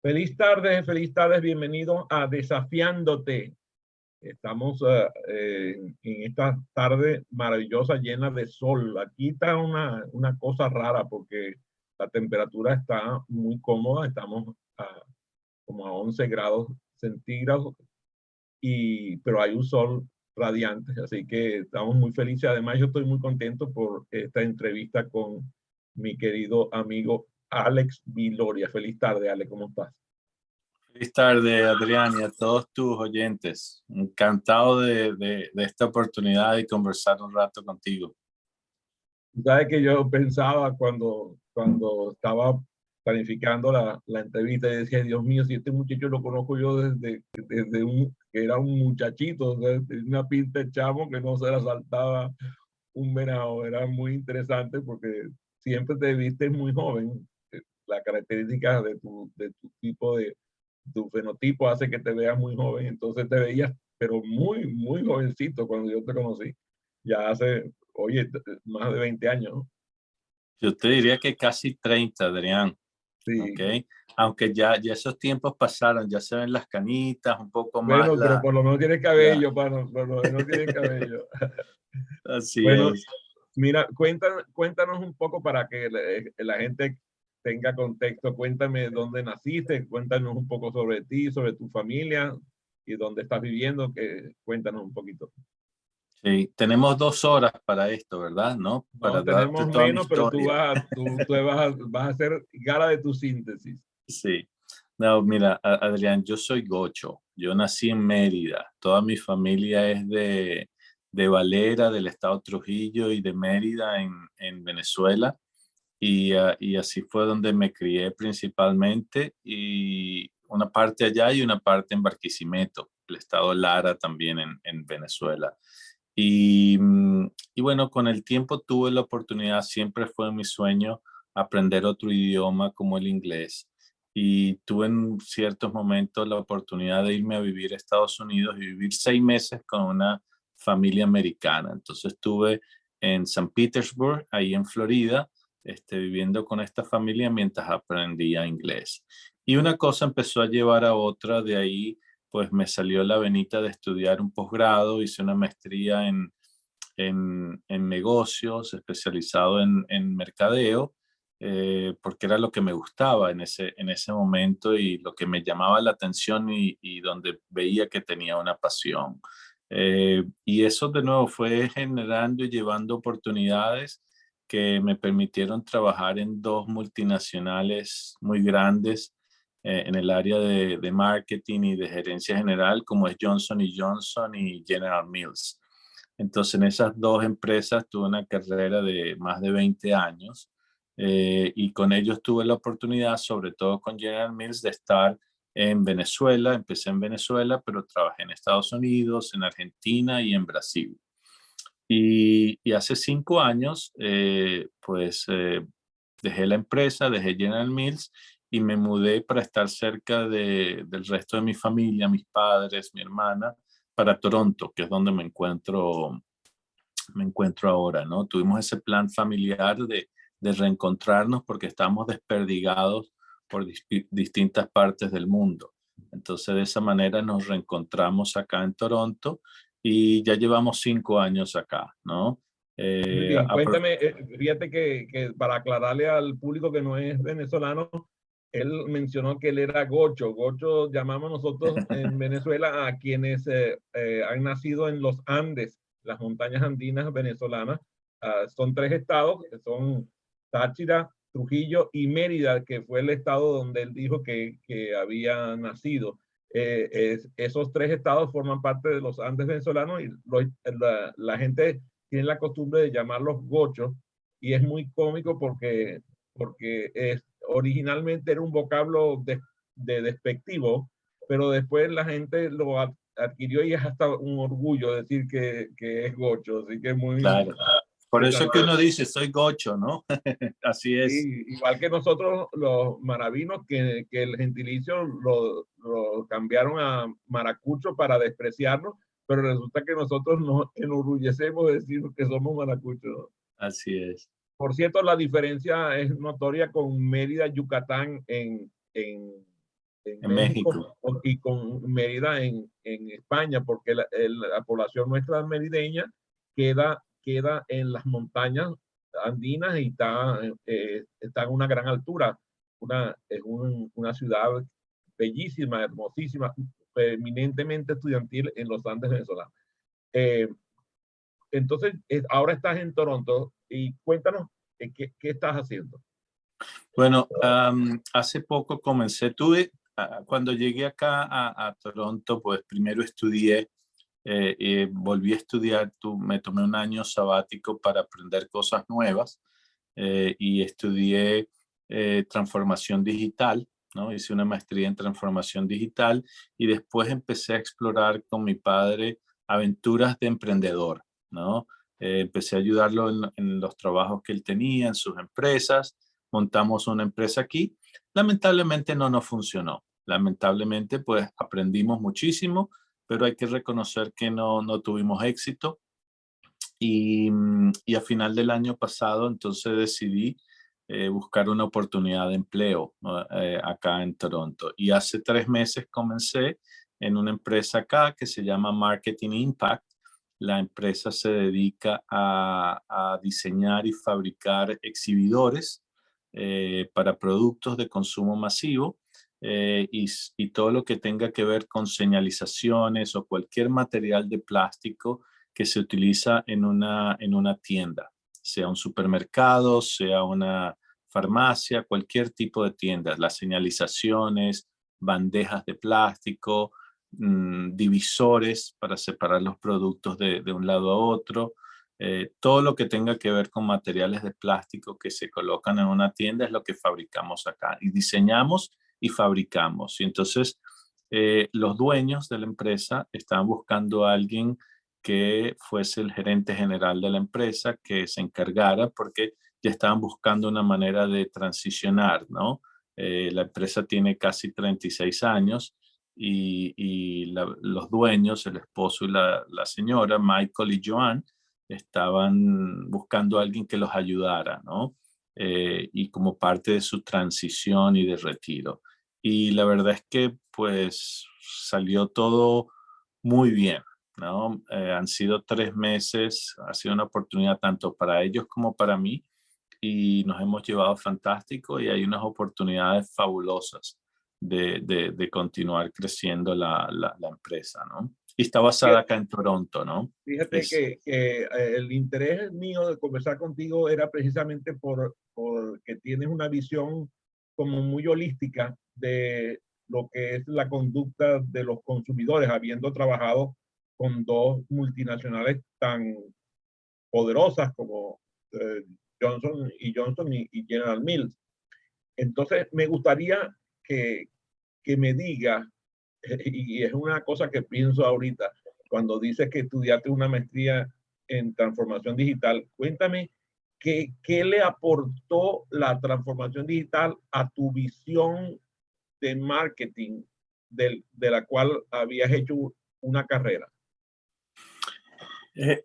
Feliz tarde, bienvenido a Desafiándote. Estamos en esta tarde maravillosa, llena de sol. Aquí está una cosa rara porque la temperatura está muy cómoda, estamos como a 11 grados centígrados, pero hay un sol radiante, así que estamos muy felices. Además, yo estoy muy contento por esta entrevista con mi querido amigo Alex Viloria. Feliz tarde, Alex, ¿cómo estás? Feliz tarde, Adrián, y a todos tus oyentes. Encantado de esta oportunidad de conversar un rato contigo. Sabes que yo pensaba cuando estaba planificando la entrevista y decía, Dios mío, si este muchacho lo conozco yo desde que era un muchachito, o sea, tenía una pinta de chamo que no se la saltaba un venado. Era muy interesante porque siempre te viste muy joven. La característica de tu tipo tu fenotipo hace que te veas muy joven, entonces te veías, pero muy, muy jovencito cuando yo te conocí. Ya hace, oye, más de 20 años, ¿no? Yo te diría que casi 30, Adrián, ¿ok? Sí. Aunque ya esos tiempos pasaron, ya se ven las canitas, un poco más Bueno, pero por lo menos tienes la cabello, por lo menos tienes cabello. así Bueno, es. mira, cuéntanos un poco para que la gente tenga contexto. Cuéntame dónde naciste, cuéntanos un poco sobre ti, sobre tu familia y dónde estás viviendo, cuéntanos un poquito. Sí, tenemos 2 horas para esto, ¿verdad? ¿No? Para No, darte tenemos toda mi menos, pero tú historia. vas a hacer gala de tu síntesis. Sí. No, mira, Adrián, yo soy gocho. Yo nací en Mérida. Toda mi familia es de Valera, del estado Trujillo y de Mérida en Venezuela. Y así fue donde me crié principalmente. Y una parte allá y una parte en Barquisimeto, el estado Lara también en Venezuela. Y bueno, con el tiempo tuve la oportunidad, siempre fue mi sueño aprender otro idioma como el inglés. Y tuve en ciertos momentos la oportunidad de irme a vivir a Estados Unidos y vivir 6 meses con una familia americana. Entonces estuve en San Petersburg, ahí en Florida, viviendo con esta familia mientras aprendía inglés. Y una cosa empezó a llevar a otra, de ahí pues me salió la venita de estudiar un posgrado, hice una maestría en negocios, especializado en mercadeo, porque era lo que me gustaba en ese momento y lo que me llamaba la atención y donde veía que tenía una pasión. Y eso de nuevo fue generando y llevando oportunidades que me permitieron trabajar en 2 multinacionales muy grandes en el área de marketing y de gerencia general, como es Johnson y Johnson y General Mills. Entonces, en esas 2 empresas tuve una carrera de más de 20 años y con ellos tuve la oportunidad, sobre todo con General Mills, de estar en Venezuela. Empecé en Venezuela, pero trabajé en Estados Unidos, en Argentina y en Brasil. Y hace 5 años, dejé la empresa, dejé General Mills y me mudé para estar cerca del resto de mi familia, mis padres, mi hermana, para Toronto, que es donde me encuentro ahora, ¿no? Tuvimos ese plan familiar de reencontrarnos porque estamos desperdigados por distintas partes del mundo. Entonces, de esa manera nos reencontramos acá en Toronto y ya llevamos 5 años acá, ¿no? Muy Eh, bien, apro- cuéntame, fíjate que para aclararle al público que no es venezolano, él mencionó que él era gocho. Gocho llamamos nosotros en Venezuela a quienes han nacido en los Andes, las montañas andinas venezolanas. Son 3 estados, que son Táchira, Trujillo y Mérida, que fue el estado donde él dijo que había nacido. Esos 3 estados forman parte de los Andes venezolanos y la gente tiene la costumbre de llamarlos gochos y es muy cómico porque originalmente era un vocablo de despectivo, pero después la gente lo adquirió y es hasta un orgullo decir que es gocho, así que es muy claro. Por eso es que interesante. uno dice, soy gocho, ¿no? Así es. Sí, igual que nosotros los maravinos, que el gentilicio lo cambiaron a maracucho para despreciarnos, pero resulta que nosotros nos enorgullecemos de decir que somos maracuchos. Así es. Por cierto, la diferencia es notoria con Mérida, Yucatán, en en En México México. y con Mérida en España, porque la población nuestra merideña queda en las montañas andinas y está en una gran altura. Una ciudad bellísima, hermosísima, eminentemente estudiantil en los Andes venezolanos. Eh, entonces, ahora estás en Toronto y cuéntanos qué estás haciendo. Bueno, hace poco comencé, cuando llegué acá a Toronto, pues primero estudié, volví a estudiar, me tomé un año sabático para aprender cosas nuevas y estudié transformación digital, ¿no? Hice una maestría en transformación digital y después empecé a explorar con mi padre aventuras de emprendedor, ¿no? Empecé a ayudarlo en los trabajos que él tenía, en sus empresas. Montamos una empresa aquí. Lamentablemente no nos funcionó. Lamentablemente, pues aprendimos muchísimo, pero hay que reconocer que no tuvimos éxito. Y a final del año pasado, entonces decidí buscar una oportunidad de empleo, ¿no? Acá en Toronto. Y hace 3 meses comencé en una empresa acá que se llama Marketing Impact. La empresa se dedica a diseñar y fabricar exhibidores para productos de consumo masivo y todo lo que tenga que ver con señalizaciones o cualquier material de plástico que se utiliza en una tienda, sea un supermercado, sea una farmacia, cualquier tipo de tienda, las señalizaciones, bandejas de plástico, divisores para separar los productos de un lado a otro. Todo lo que tenga que ver con materiales de plástico que se colocan en una tienda es lo que fabricamos acá y diseñamos y fabricamos. Y entonces los dueños de la empresa estaban buscando a alguien que fuese el gerente general de la empresa, que se encargara, porque ya estaban buscando una manera de transicionar, ¿no? La empresa tiene casi 36 años y los dueños, el esposo y la señora, Michael y Joan, estaban buscando a alguien que los ayudara, ¿no? Y como parte de su transición y de retiro. Y la verdad es que pues salió todo muy bien, ¿no? Han sido 3 meses, ha sido una oportunidad tanto para ellos como para mí y nos hemos llevado fantástico y hay unas oportunidades fabulosas de continuar creciendo la empresa, ¿no? Y está basada acá en Toronto, ¿no? Fíjate Es, que el interés mío de conversar contigo era precisamente porque tienes una visión como muy holística de lo que es la conducta de los consumidores, habiendo trabajado con dos multinacionales tan poderosas como Johnson y Johnson y General Mills. Entonces, me gustaría que, que me diga, y es una cosa que pienso ahorita, cuando dices que estudiaste una maestría en transformación digital, cuéntame qué le aportó la transformación digital a tu visión de marketing de la cual habías hecho una carrera.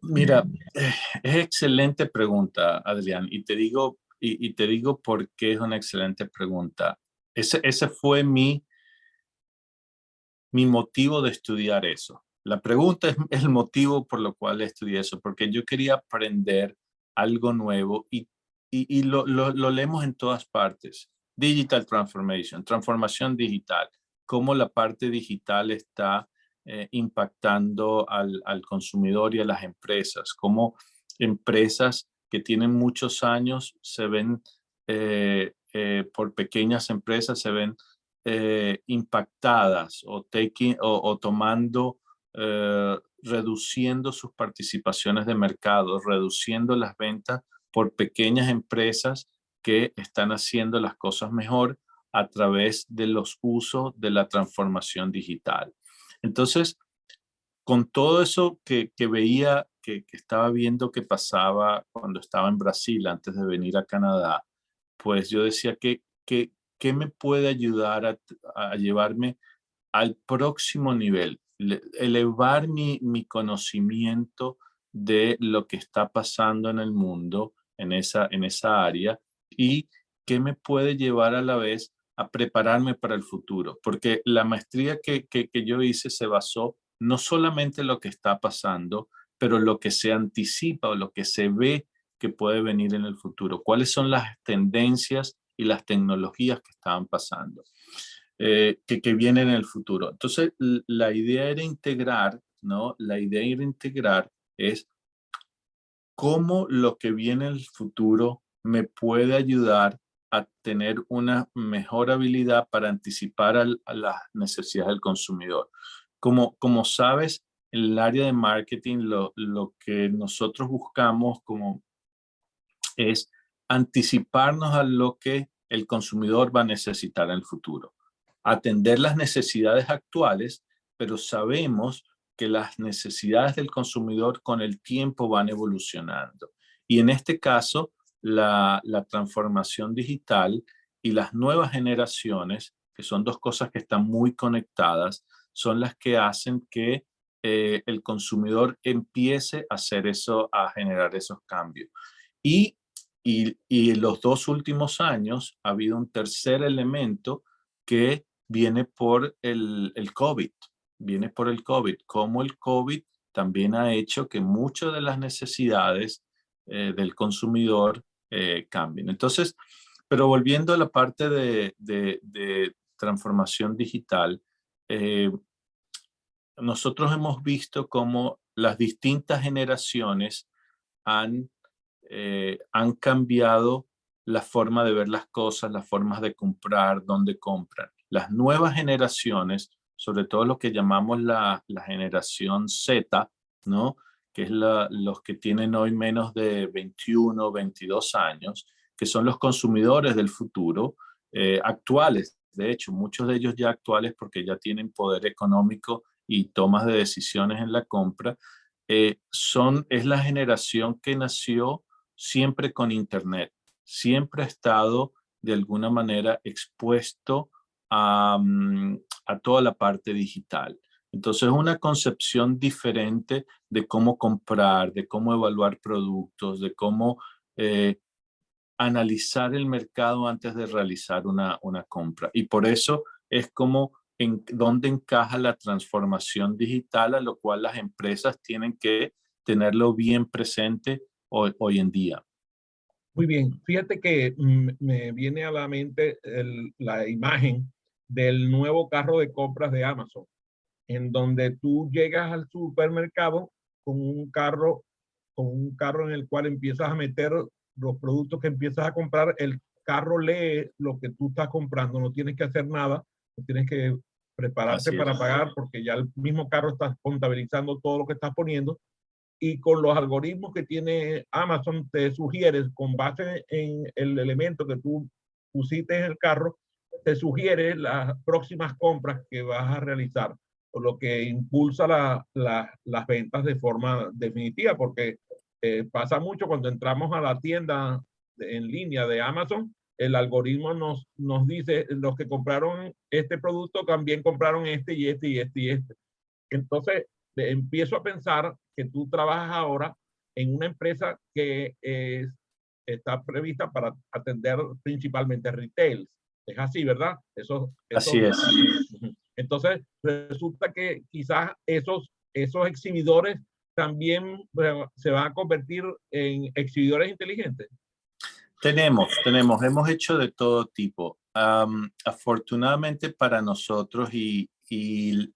mira, es excelente pregunta, Adrián, y te digo por qué es una excelente pregunta. Ese fue mi motivo de estudiar eso. La pregunta es el motivo por lo cual estudié eso, porque yo quería aprender algo nuevo y lo leemos en todas partes. Digital transformation, transformación digital, cómo la parte digital está impactando al consumidor y a las empresas, cómo empresas que tienen muchos años se ven, por pequeñas empresas, se ven impactadas o tomando, reduciendo sus participaciones de mercado, reduciendo las ventas por pequeñas empresas que están haciendo las cosas mejor a través de los usos de la transformación digital. Entonces, con todo eso que veía, que estaba viendo que pasaba cuando estaba en Brasil antes de venir a Canadá, pues yo decía que me puede ayudar a llevarme al próximo nivel, elevar mi conocimiento de lo que está pasando en el mundo en esa área y qué me puede llevar a la vez a prepararme para el futuro, porque la maestría que yo hice se basó no solamente en lo que está pasando, pero lo que se anticipa o lo que se ve que puede venir en el futuro. ¿Cuáles son las tendencias y las tecnologías que estaban pasando, que vienen en el futuro? Entonces, la idea era integrar, ¿no? La idea era integrar es cómo lo que viene en el futuro me puede ayudar a tener una mejor habilidad para anticipar a las necesidades del consumidor. Como sabes, en el área de marketing, lo que nosotros buscamos es anticiparnos a lo que el consumidor va a necesitar en el futuro. Atender las necesidades actuales, pero sabemos que las necesidades del consumidor con el tiempo van evolucionando. Y en este caso, la transformación digital y las nuevas generaciones, que son dos cosas que están muy conectadas, son las que hacen que el consumidor empiece a hacer eso, a generar esos cambios. Y, y en los 2 últimos años ha habido un tercer elemento que viene por el COVID. Viene por el COVID. Como el COVID también ha hecho que muchas de las necesidades del consumidor cambien. Entonces, pero volviendo a la parte de transformación digital, eh, nosotros hemos visto cómo las distintas generaciones han cambiado la forma de ver las cosas, las formas de comprar, dónde compran. Las nuevas generaciones, sobre todo lo que llamamos la generación Z, ¿no? Que es los que tienen hoy menos de 21, 22 años, que son los consumidores del futuro, actuales. De hecho, muchos de ellos ya actuales porque ya tienen poder económico y tomas de decisiones en la compra, es la generación que nació siempre con Internet, siempre ha estado de alguna manera expuesto a toda la parte digital. Entonces, una concepción diferente de cómo comprar, de cómo evaluar productos, de cómo analizar el mercado antes de realizar una compra. Y por eso es como dónde encaja la transformación digital, a lo cual las empresas tienen que tenerlo bien presente hoy en día. Muy bien, fíjate que me viene a la mente la imagen del nuevo carro de compras de Amazon, en donde tú llegas al supermercado con un carro en el cual empiezas a meter los productos que empiezas a comprar. El carro lee lo que tú estás comprando, no tienes que hacer nada, no tienes que prepararte Así para es. pagar porque ya el mismo carro está contabilizando todo lo que estás poniendo, y con los algoritmos que tiene Amazon te sugiere, con base en el elemento que tú pusiste en el carro, te sugiere las próximas compras que vas a realizar, por lo que impulsa las ventas de forma definitiva, porque pasa mucho cuando entramos a la tienda en línea de Amazon, el algoritmo nos dice, los que compraron este producto también compraron este y este y este y este. Entonces, empiezo a pensar que tú trabajas ahora en una empresa que está prevista para atender principalmente retail. Es así, ¿verdad? Así es. Entonces, resulta que quizás esos exhibidores también se van a convertir en exhibidores inteligentes. Hemos hecho de todo tipo. Afortunadamente para nosotros y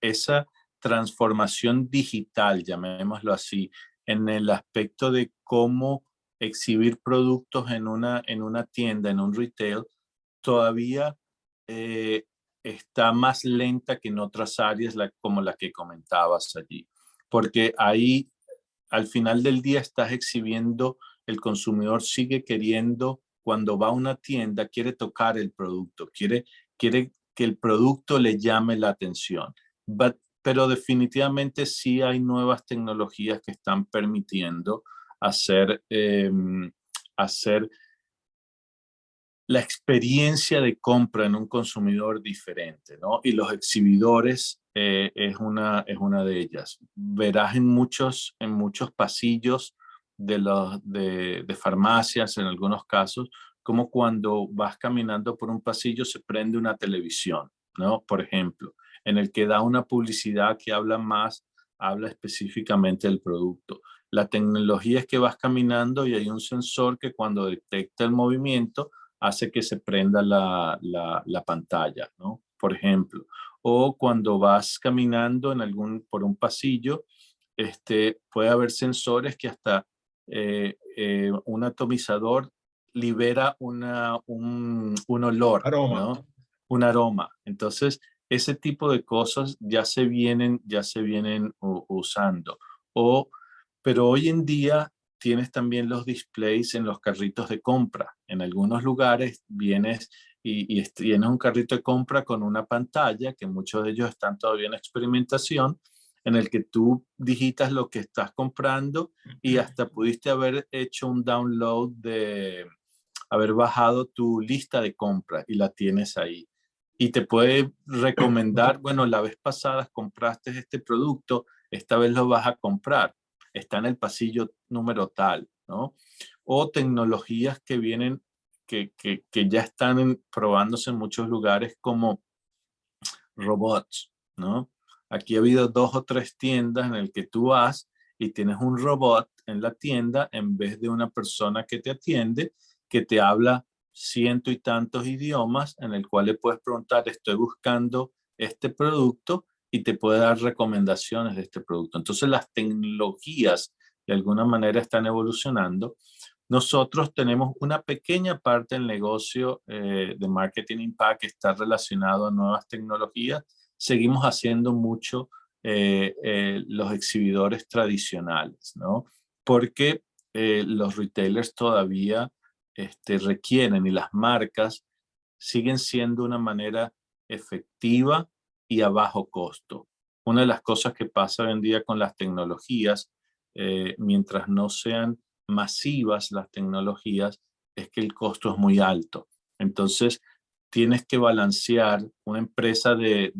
esa transformación digital, llamémoslo así, en el aspecto de cómo exhibir productos en una tienda, en un retail, todavía está más lenta que en otras áreas como la que comentabas allí. Porque ahí, al final del día, estás exhibiendo, el consumidor sigue queriendo, cuando va a una tienda, quiere tocar el producto, quiere que el producto le llame la atención. Pero definitivamente sí hay nuevas tecnologías que están permitiendo hacer la experiencia de compra en un consumidor diferente, ¿no? Y los exhibidores es una de ellas. Verás en muchos pasillos de farmacias, en algunos casos, como cuando vas caminando por un pasillo se prende una televisión, ¿no? Por ejemplo, en el que da una publicidad que habla específicamente del producto. La tecnología es que vas caminando y hay un sensor que cuando detecta el movimiento hace que se prenda la pantalla, ¿no? Por ejemplo. O cuando vas caminando por un pasillo, puede haber sensores que hasta un atomizador libera un olor, Aroma. ¿no? Un aroma. Entonces, ese tipo de cosas ya se vienen usando. Pero hoy en día tienes también los displays en los carritos de compra. En algunos lugares vienes y tienes un carrito de compra con una pantalla, que muchos de ellos están todavía en experimentación, en el que tú digitas lo que estás comprando y hasta pudiste haber hecho un download haber bajado tu lista de compras y la tienes ahí. Y te puede recomendar, bueno, la vez pasada compraste este producto, esta vez lo vas a comprar. Está en el pasillo número tal, ¿no? O tecnologías que vienen, que ya están probándose en muchos lugares como robots, ¿no? Aquí ha habido 2 o 3 tiendas en el que tú vas y tienes un robot en la tienda en vez de una persona que te atiende, que te habla ciento y tantos idiomas, en el cual le puedes preguntar, estoy buscando este producto y te puede dar recomendaciones de este producto. Entonces las tecnologías de alguna manera están evolucionando. Nosotros tenemos una pequeña parte del negocio de Marketing Impact que está relacionado a nuevas tecnologías. Seguimos haciendo mucho los exhibidores tradicionales, ¿no? Porque los retailers todavía requieren y las marcas siguen siendo una manera efectiva y a bajo costo. Una de las cosas que pasa hoy en día con las tecnologías, mientras no sean masivas las tecnologías, es que el costo es muy alto. Entonces, tienes que balancear una empresa de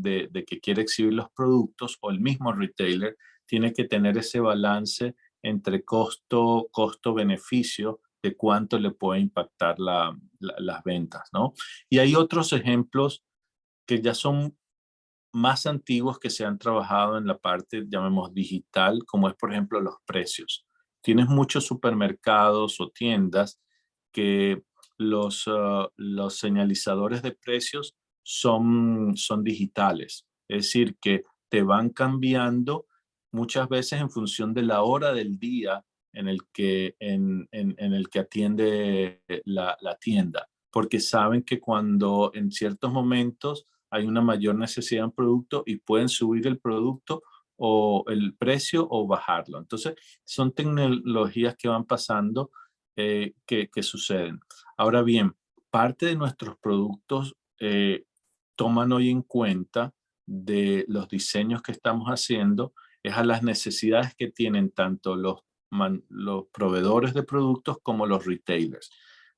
que quiere exhibir los productos o el mismo retailer tiene que tener ese balance entre costo-beneficio de cuánto le puede impactar las ventas, ¿no? Y hay otros ejemplos que ya son más antiguos que se han trabajado en la parte, llamemos, digital, como es, por ejemplo, los precios. Tienes muchos supermercados o tiendas que los señalizadores de precios son digitales. Es decir, que te van cambiando muchas veces en función de la hora del día en el que atiende la tienda, porque saben que cuando en ciertos momentos hay una mayor necesidad de un producto y pueden subir el producto o el precio o bajarlo. Entonces, son tecnologías que van pasando que suceden. Ahora bien, parte de nuestros productos toman hoy en cuenta de los diseños que estamos haciendo es a las necesidades que tienen tanto los proveedores de productos como los retailers.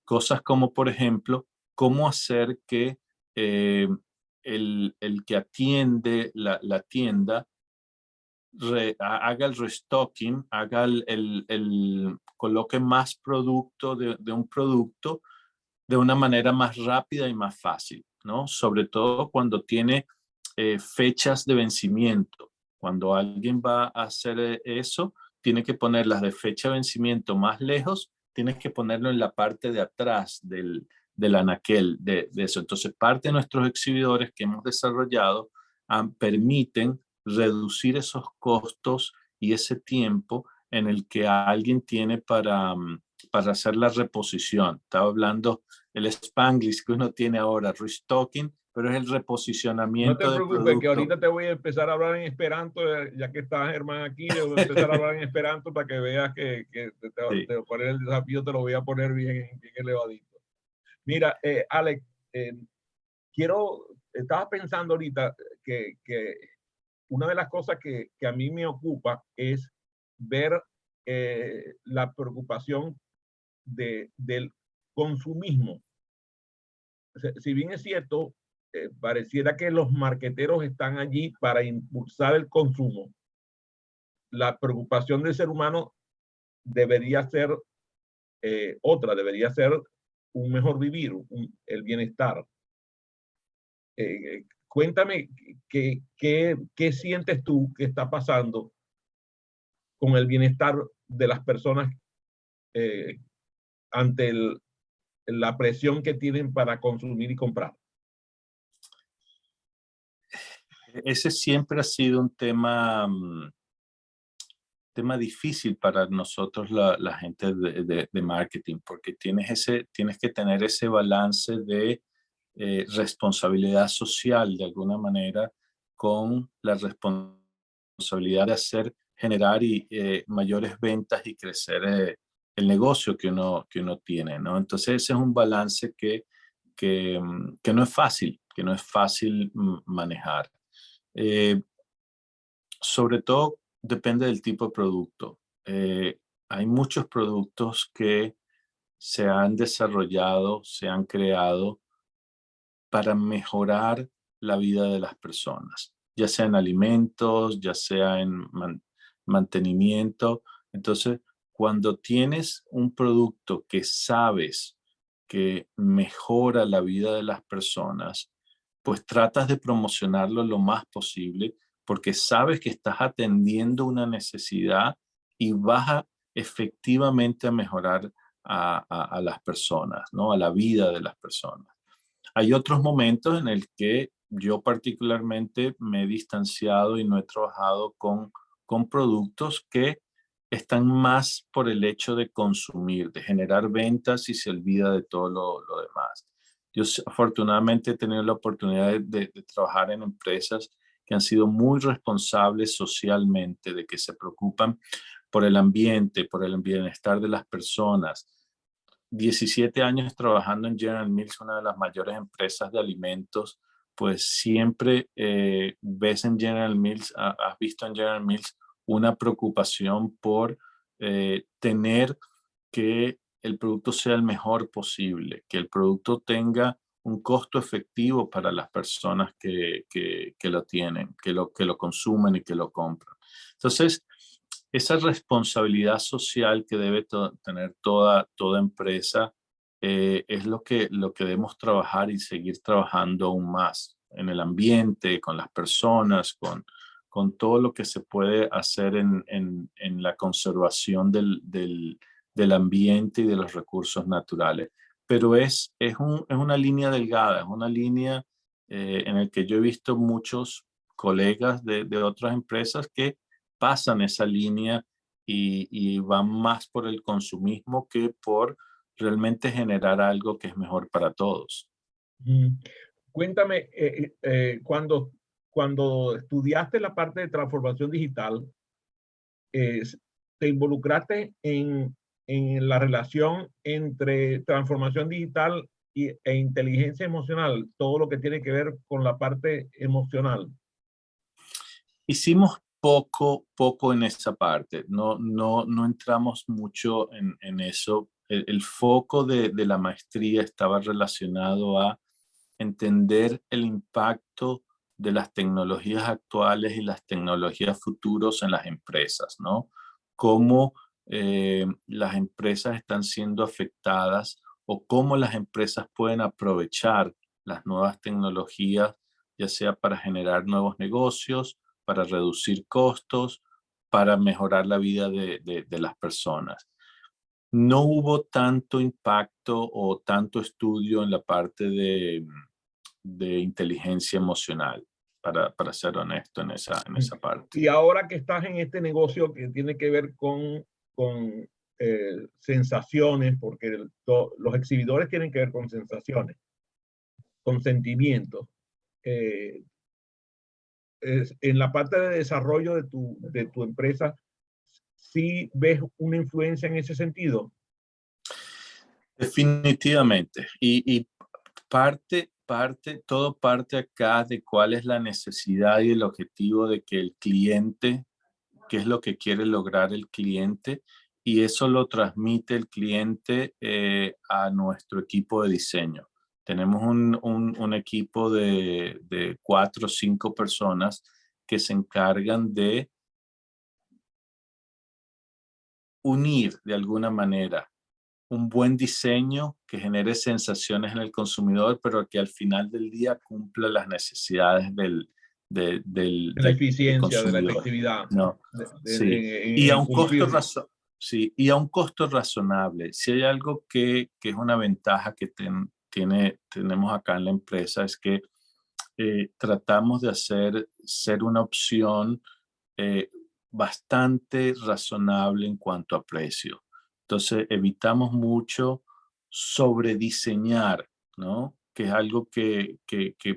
Cosas como, por ejemplo, cómo hacer que el que atiende la tienda haga el restocking, coloque más producto de un producto de una manera más rápida y más fácil, ¿no? Sobre todo cuando tiene fechas de vencimiento. Cuando alguien va a hacer eso, tiene que poner las de fecha de vencimiento más lejos, tienes que ponerlo en la parte de atrás del anaquel de eso. Entonces, parte de nuestros exhibidores que hemos desarrollado permiten reducir esos costos y ese tiempo en el que alguien tiene para hacer la reposición. Estaba hablando el Spanglish que uno tiene ahora, restocking, pero es el No te reposicionamiento de preocupes, que producto. ahorita te voy a empezar a hablar en esperanto, ya que estás, Germán, aquí, te voy a empezar a hablar en esperanto para que veas que Sí. poner el desafío te lo voy a poner bien elevadito. Mira, Alex, estaba pensando ahorita que una de las cosas que a mí me ocupa es ver la preocupación del consumismo. Si bien es cierto, pareciera que los marqueteros están allí para impulsar el consumo, la preocupación del ser humano debería ser otra, debería ser un mejor vivir, el bienestar. Cuéntame qué sientes tú que está pasando con el bienestar de las personas eh, ante la presión que tienen para consumir y comprar. Ese siempre ha sido un tema, tema difícil para nosotros, la gente de marketing, porque tienes que tener ese balance de responsabilidad social de alguna manera con la responsabilidad de generar mayores ventas y crecer el negocio que uno tiene, ¿no? Entonces ese es un balance que no es fácil, manejar. Eh, Sobre todo depende del tipo de producto. Hay muchos productos que se han desarrollado, se han creado para mejorar la vida de las personas, ya sea en alimentos, ya sea en mantenimiento. Entonces, cuando tienes un producto que sabes que mejora la vida de las personas, pues tratas de promocionarlo lo más posible porque sabes que estás atendiendo una necesidad y vas efectivamente a mejorar a las personas, ¿no? A la vida de las personas. Hay otros momentos en el que yo particularmente me he distanciado y no he trabajado con productos que están más por el hecho de consumir, de generar ventas y se olvida de todo lo demás. Yo afortunadamente he tenido la oportunidad de trabajar en empresas que han sido muy responsables socialmente, de que se preocupan por el ambiente, por el bienestar de las personas. 17 años trabajando en General Mills, una de las mayores empresas de alimentos, pues siempre ves en General Mills, has visto en General Mills una preocupación por tener que el producto sea el mejor posible, que el producto tenga un costo efectivo para las personas que lo tienen, que lo consumen y que lo compran. Entonces, esa responsabilidad social que debe tener toda empresa es lo que debemos trabajar y seguir trabajando aún más en el ambiente, con las personas, con todo lo que se puede hacer en la conservación del ambiente y de los recursos naturales. Pero es una línea delgada, es una línea en la que yo he visto muchos colegas de otras empresas que pasan esa línea y van más por el consumismo que por realmente generar algo que es mejor para todos. Mm. Cuéntame, cuando estudiaste la parte de transformación digital, eh, ¿te involucraste en la relación entre transformación digital e inteligencia emocional? Todo lo que tiene que ver con la parte emocional. Hicimos poco en esa parte, no entramos mucho en eso. El foco de la maestría estaba relacionado a entender el impacto de las tecnologías actuales y las tecnologías futuros en las empresas, ¿no? Cómo las empresas están siendo afectadas o cómo las empresas pueden aprovechar las nuevas tecnologías, ya sea para generar nuevos negocios, para reducir costos, para mejorar la vida de las personas. No hubo tanto impacto o tanto estudio en la parte de inteligencia emocional, para ser honesto en esa parte. Y ahora que estás en este negocio que tiene que ver con sensaciones, porque los exhibidores tienen que ver con sensaciones, con sentimientos. Eh, en la parte de desarrollo de tu empresa, ¿sí ves una influencia en ese sentido? Definitivamente. Y todo parte acá de cuál es la necesidad y el objetivo de que el cliente, qué es lo que quiere lograr el cliente, y eso lo transmite el cliente a nuestro equipo de diseño. Tenemos un equipo de 4 o 5 personas que se encargan de unir de alguna manera un buen diseño que genere sensaciones en el consumidor, pero que al final del día cumpla las necesidades De la del eficiencia, de la consumidor, efectividad, ¿no? Sí, y a en un costo cumplir. sí, y a un costo razonable. Si hay algo que es una ventaja que tenemos acá en la empresa es que tratamos de ser una opción eh, bastante razonable en cuanto a precio. Entonces, evitamos mucho sobrediseñar, ¿no? Que es algo que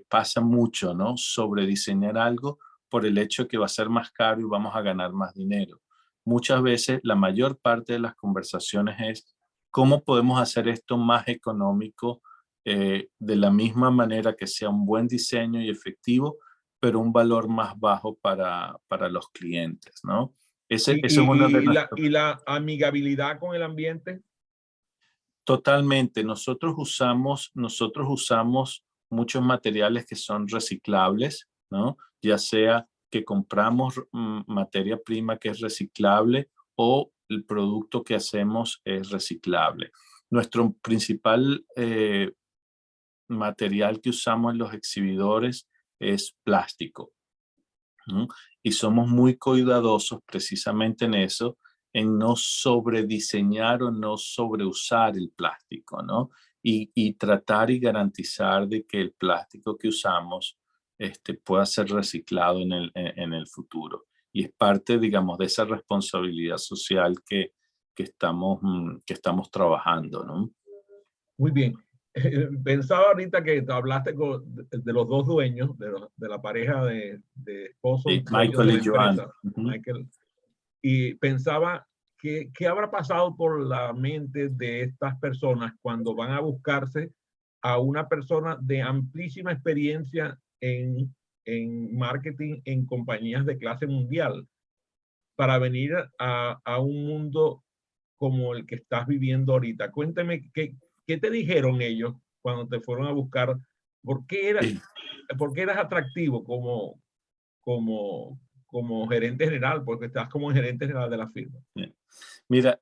pasa mucho, ¿no? Sobrediseñar algo por el hecho de que va a ser más caro y vamos a ganar más dinero. Muchas veces, la mayor parte de las conversaciones es cómo podemos hacer esto más económico de la misma manera que sea un buen diseño y efectivo, pero un valor más bajo para los clientes, ¿no? Ese es uno de nuestros... Y la amigabilidad con el ambiente. Totalmente. Nosotros usamos muchos materiales que son reciclables, ¿no? Ya sea que compramos materia prima que es reciclable o el producto que hacemos es reciclable. Nuestro principal material que usamos en los exhibidores es plástico, ¿no? Y somos muy cuidadosos precisamente en eso, en no sobrediseñar o no sobreusar el plástico, ¿no? Y tratar y garantizar de que el plástico que usamos pueda ser reciclado en el futuro. Y es parte, digamos, de esa responsabilidad social que estamos trabajando, ¿no? Muy bien. Pensaba ahorita que hablaste de los dos dueños, de la pareja de esposos Sí, dueños de Michael la y Joan. empresa, Ujú. Michael, y pensaba qué habrá pasado por la mente de estas personas cuando van a buscarse a una persona de amplísima experiencia en marketing en compañías de clase mundial para venir a un mundo como el que estás viviendo ahorita. Cuéntame, ¿qué te dijeron ellos cuando te fueron a buscar? ¿Por qué, era, Sí. por qué eras atractivo como, como gerente general? Porque estás como gerente general de la firma. Sí. Mira,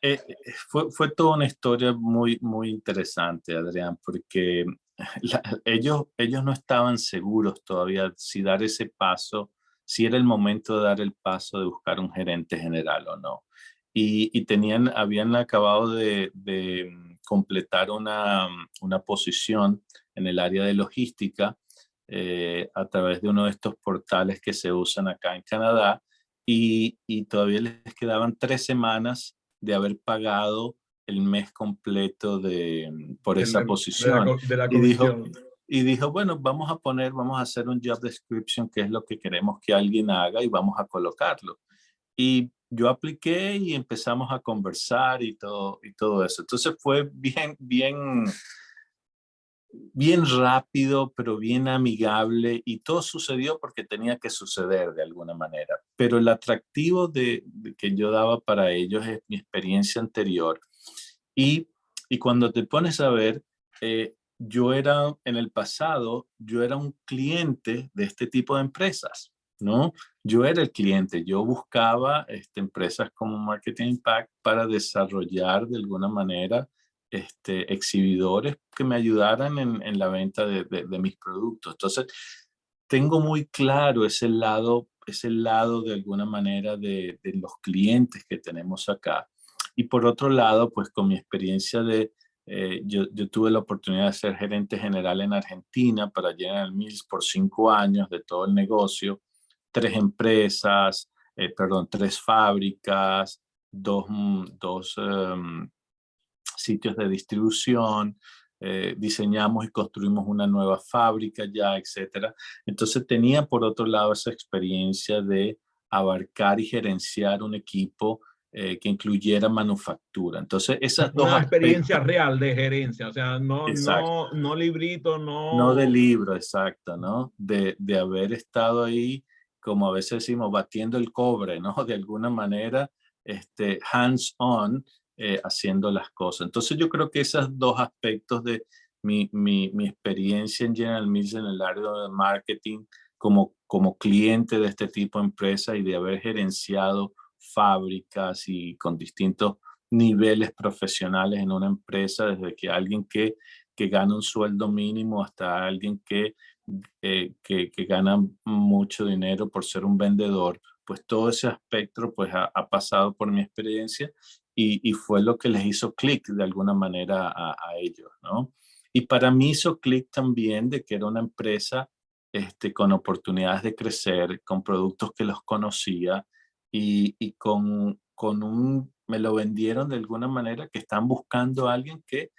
fue toda una historia muy, muy interesante, Adrián, porque ellos no estaban seguros todavía si dar ese paso, si era el momento de dar el paso de buscar un gerente general o no. Y habían acabado de completar una posición en el área de logística a través de uno de estos portales que se usan acá en Canadá y todavía les quedaban 3 semanas de haber pagado el mes completo por esa posición. De la Y dijo, comisión. y dijo, bueno, vamos a hacer un job description, que es lo que queremos que alguien haga, y vamos a colocarlo. Y yo apliqué y empezamos a conversar y todo eso. Entonces fue bien rápido, pero bien amigable, y todo sucedió porque tenía que suceder de alguna manera. Pero el atractivo que yo daba para ellos es mi experiencia anterior. Y, y cuando te pones a ver, en el pasado, yo era un cliente de este tipo de empresas, ¿no? Yo era el cliente, yo buscaba empresas como Marketing Impact para desarrollar de alguna manera exhibidores que me ayudaran en la venta de mis productos. Entonces, tengo muy claro ese lado de alguna manera de los clientes que tenemos acá. Y por otro lado, pues con mi experiencia yo tuve la oportunidad de ser gerente general en Argentina para General Mills por 5 años de todo el negocio, 3 empresas, perdón, 3 fábricas, dos sitios de distribución, diseñamos y construimos una nueva fábrica ya, etcétera. Entonces tenía por otro lado esa experiencia de abarcar y gerenciar un equipo que incluyera manufactura. Entonces, esos dos Una experiencia aspectos, real de gerencia, o sea, exacto, no librito, no de no. libro, exacto, ¿no? De haber estado ahí, como a veces decimos, batiendo el cobre, ¿no? De alguna manera, hands-on, haciendo las cosas. Entonces yo creo que esos dos aspectos de mi experiencia en General Mills en el área de marketing como cliente de este tipo de empresa y de haber gerenciado fábricas y con distintos niveles profesionales en una empresa, desde que alguien que gana un sueldo mínimo hasta alguien que gana mucho dinero por ser un vendedor, pues todo ese espectro pues ha pasado por mi experiencia y fue lo que les hizo clic de alguna manera a ellos, ¿no? Y para mí hizo clic también de que era una empresa con oportunidades de crecer, con productos que los conocía y con me lo vendieron de alguna manera que están buscando a alguien que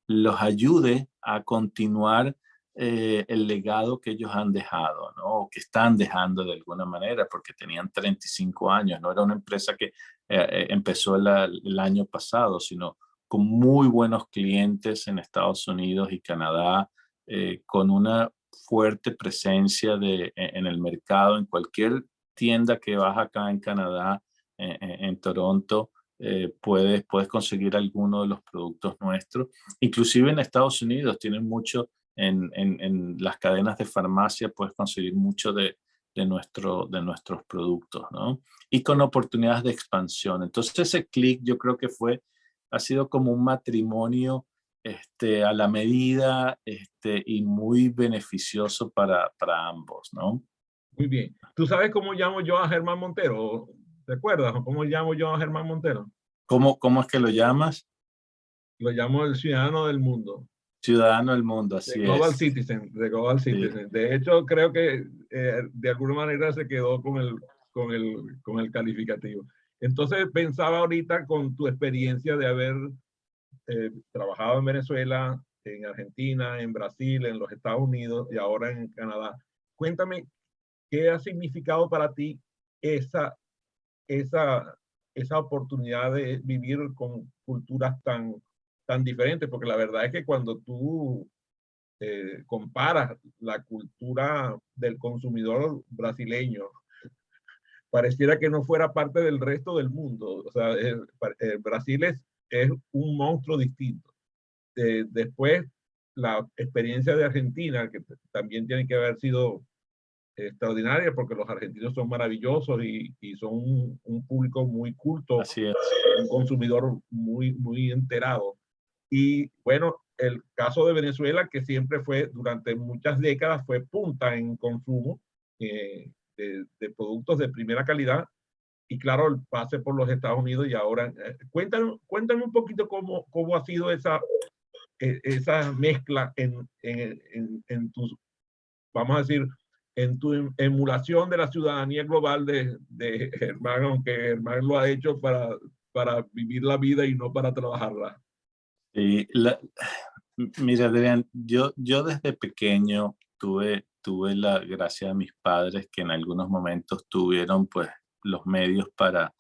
los ayude a continuar el legado que ellos han dejado, ¿no? O que están dejando de alguna manera, porque tenían 35 años, no era una empresa que empezó el año pasado, sino con muy buenos clientes en Estados Unidos y Canadá, con una fuerte presencia en el mercado, en cualquier tienda que vas acá en Canadá, en Toronto, puedes conseguir alguno de los productos nuestros. Inclusive en Estados Unidos tienen mucho, en las cadenas de farmacia puedes conseguir mucho de nuestros productos, ¿no? Y con oportunidades de expansión. Entonces ese clic yo creo que ha sido como un matrimonio a la medida y muy beneficioso para ambos, ¿no? Muy bien. ¿Tú sabes cómo llamo yo a Germán Montero? ¿Te acuerdas cómo llamo yo a Germán Montero? ¿Cómo es que lo llamas? Lo llamo el ciudadano del mundo. Ciudadano del mundo, De así Global es. Citizen, de Global Sí. Citizen. De hecho, creo que de alguna manera se quedó con el calificativo. Entonces pensaba ahorita con tu experiencia de haber trabajado en Venezuela, en Argentina, en Brasil, en los Estados Unidos y ahora en Canadá. Cuéntame, ¿qué ha significado para ti esa, esa, esa oportunidad de vivir con culturas tan diferentes? Porque la verdad es que cuando tú comparas la cultura del consumidor brasileño, pareciera que no fuera parte del resto del mundo. O sea, Brasil es un monstruo distinto. Después, la experiencia de Argentina, que también tiene que haber sido extraordinaria, porque los argentinos son maravillosos y son un público muy culto, Así es. un consumidor muy enterado. Y bueno, el caso de Venezuela, que siempre fue, durante muchas décadas, fue punta en consumo de productos de primera calidad. Y claro, el pase por los Estados Unidos y ahora, cuéntanos un poquito cómo ha sido esa mezcla en tus, vamos a decir, en tu emulación de la ciudadanía global de Germán, aunque Germán lo ha hecho para vivir la vida y no para trabajarla. Y mira, Adrián, yo desde pequeño tuve la gracia de mis padres que en algunos momentos tuvieron pues los medios para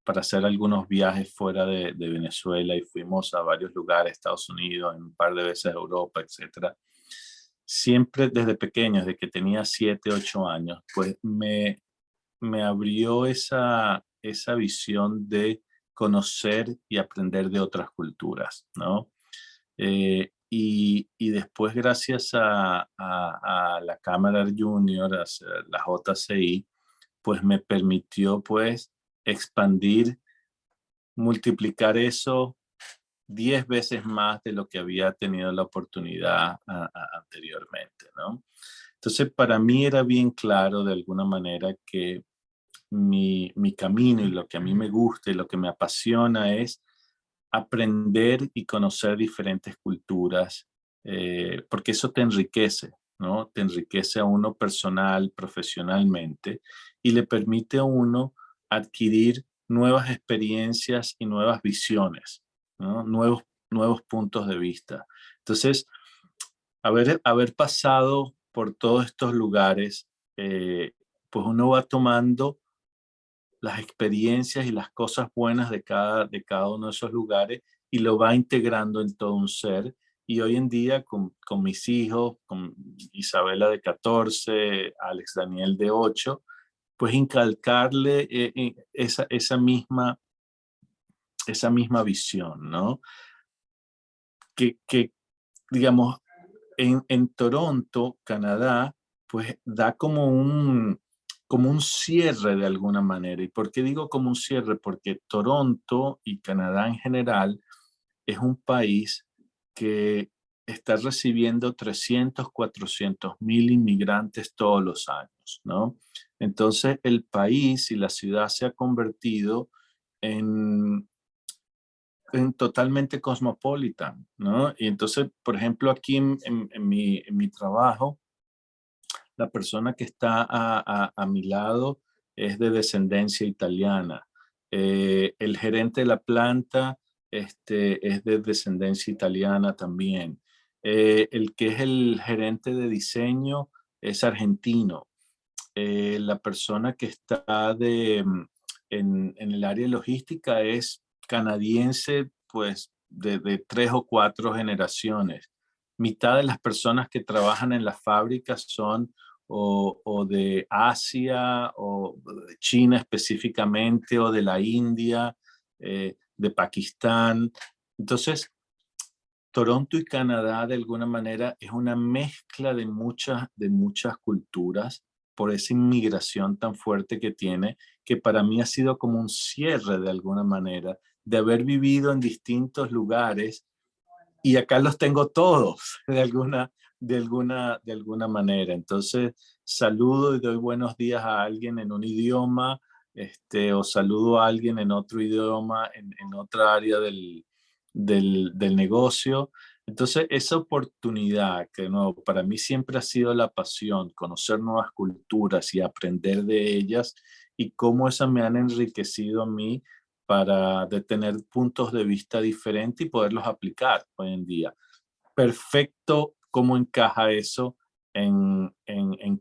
hacer algunos viajes fuera de Venezuela y fuimos a varios lugares, Estados Unidos, un par de veces a Europa, etcétera. Siempre desde pequeño, desde que tenía 7, 8 años, pues me abrió esa visión de conocer y aprender de otras culturas, ¿no? Y después, gracias a la Cámara Junior, a la JCI, pues me permitió pues expandir, multiplicar eso 10 veces más de lo que había tenido la oportunidad anteriormente, ¿no? Entonces, para mí era bien claro de alguna manera que mi camino y lo que a mí me gusta y lo que me apasiona es aprender y conocer diferentes culturas, porque eso te enriquece, ¿no? Te enriquece a uno personal, profesionalmente, y le permite a uno adquirir nuevas experiencias y nuevas visiones, ¿no? Nuevos puntos de vista. Entonces, haber pasado por todos estos lugares, pues uno va tomando las experiencias y las cosas buenas de cada uno de esos lugares y lo va integrando en todo un ser. Y hoy en día con mis hijos, con Isabela de 14, Alex Daniel de 8, pues incalcarle esa misma visión, ¿no? Que digamos, en Toronto, Canadá, pues da como como un cierre de alguna manera. ¿Y por qué digo como un cierre? Porque Toronto y Canadá en general es un país que está recibiendo 300, 400 mil inmigrantes todos los años, ¿no? Entonces el país y la ciudad se ha convertido en, en totalmente cosmopolitan, ¿no? Y entonces, por ejemplo, aquí en mi trabajo, la persona que está a mi lado es de descendencia italiana. El gerente de la planta es de descendencia italiana también. El que es el gerente de diseño es argentino. La persona que está en el área logística es canadiense, pues de 3 o 4 generaciones. Mitad de las personas que trabajan en las fábricas son o de Asia o de China específicamente o de la India, de Pakistán. Entonces, Toronto y Canadá de alguna manera es una mezcla de muchas culturas por esa inmigración tan fuerte que tiene, que para mí ha sido como un cierre de alguna manera, de haber vivido en distintos lugares y acá los tengo todos de alguna manera. Entonces, saludo y doy buenos días a alguien en un idioma, o saludo a alguien en otro idioma, en otra área del negocio. Entonces, esa oportunidad que no, para mí siempre ha sido la pasión, conocer nuevas culturas y aprender de ellas y cómo esas me han enriquecido a mí para de tener puntos de vista diferentes y poderlos aplicar hoy en día. Perfecto cómo encaja eso en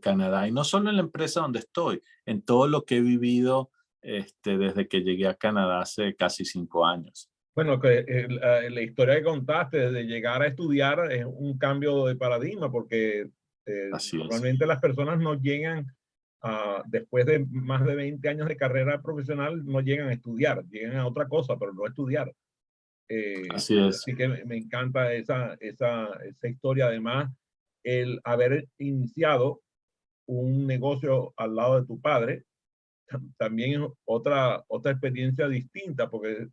Canadá. Y no solo en la empresa donde estoy, en todo lo que he vivido desde que llegué a Canadá hace casi 5 años. Bueno, que la historia que contaste de llegar a estudiar es un cambio de paradigma porque Así es. normalmente las personas no llegan después de más de 20 años de carrera profesional, no llegan a estudiar, llegan a otra cosa, pero no a estudiar. Así es. Así que me encanta esa historia. Además, el haber iniciado un negocio al lado de tu padre también es otra experiencia distinta, porque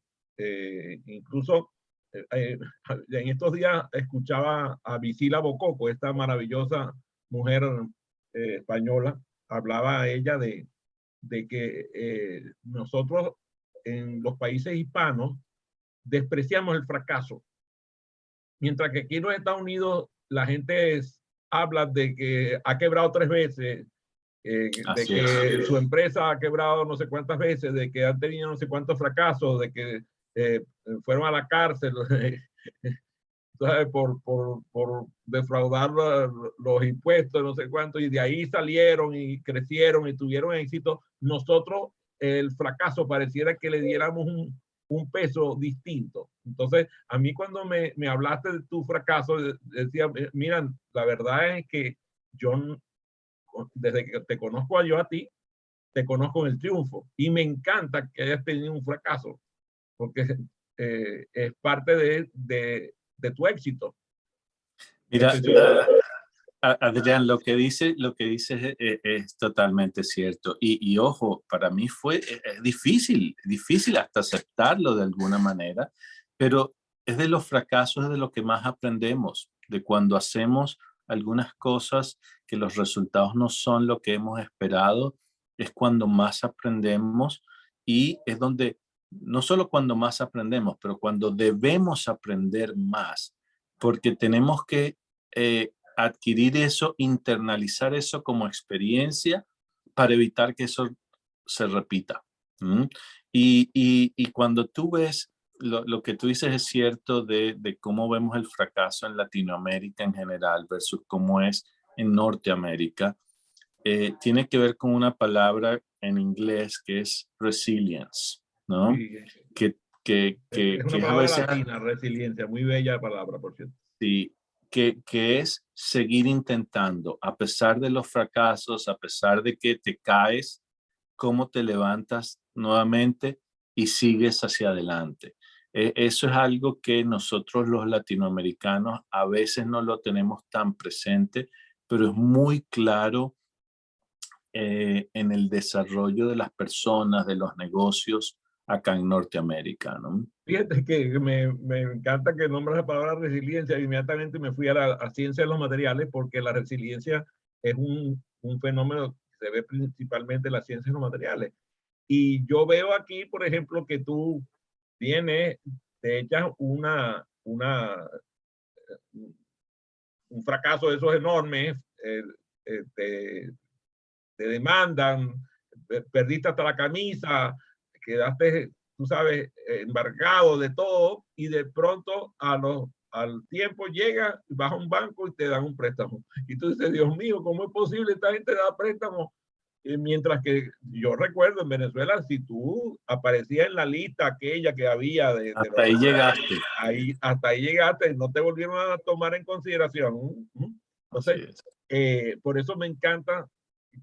incluso en estos días escuchaba a Visila Bococo, esta maravillosa mujer española, hablaba ella de que nosotros en los países hispanos despreciamos el fracaso, mientras que aquí en los Estados Unidos la gente habla de que ha quebrado 3 veces, de Así es. que su empresa ha quebrado no sé cuántas veces, de que han tenido no sé cuántos fracasos, de que fueron a la cárcel ¿sabes? Por defraudar los impuestos, no sé cuánto, y de ahí salieron y crecieron y tuvieron éxito. Nosotros, el fracaso pareciera que le diéramos un peso distinto. Entonces, a mí cuando me hablaste de tu fracaso, decía, mira, la verdad es que yo, desde que te conozco yo a ti, te conozco en el triunfo y me encanta que hayas tenido un fracaso porque es parte de tu éxito. Mira, Adrián, lo que dice es totalmente cierto. Y ojo, para mí fue difícil hasta aceptarlo de alguna manera, pero es de los fracasos de lo que más aprendemos, de cuando hacemos algunas cosas que los resultados no son lo que hemos esperado, es cuando más aprendemos y es donde, no solo cuando más aprendemos, pero cuando debemos aprender más, porque tenemos que adquirir eso, internalizar eso como experiencia para evitar que eso se repita. ¿Mm? Y cuando tú ves, lo que tú dices es cierto de cómo vemos el fracaso en Latinoamérica en general versus cómo es en Norteamérica, tiene que ver con una palabra en inglés que es resilience, ¿no? Sí, Que, es una que es a palabra veces latina, resiliencia, muy bella palabra, por cierto. sí, que es seguir intentando, a pesar de los fracasos, a pesar de que te caes, cómo te levantas nuevamente y sigues hacia adelante. Eso es algo que nosotros los latinoamericanos a veces no lo tenemos tan presente, pero es muy claro en el desarrollo de las personas, de los negocios acá en Norteamérica, ¿no? Fíjate que me encanta que nombres la palabra resiliencia. Inmediatamente me fui a ciencia de los materiales, porque la resiliencia es un fenómeno que se ve principalmente en las ciencias de los materiales. Y yo veo aquí, por ejemplo, que tú vienes, te echas un fracaso de esos enormes, te, te demandan, perdiste hasta la camisa, quedaste, tú sabes, embargado de todo, y de pronto al tiempo llega, vas a un banco y te dan un préstamo. Y tú dices, Dios mío, ¿cómo es posible esta gente da préstamos? Mientras que yo recuerdo en Venezuela, si tú aparecías en la lista aquella que había de Hasta ahí llegaste. hasta ahí llegaste, no te volvieron a tomar en consideración. Así Entonces, es. por eso me encanta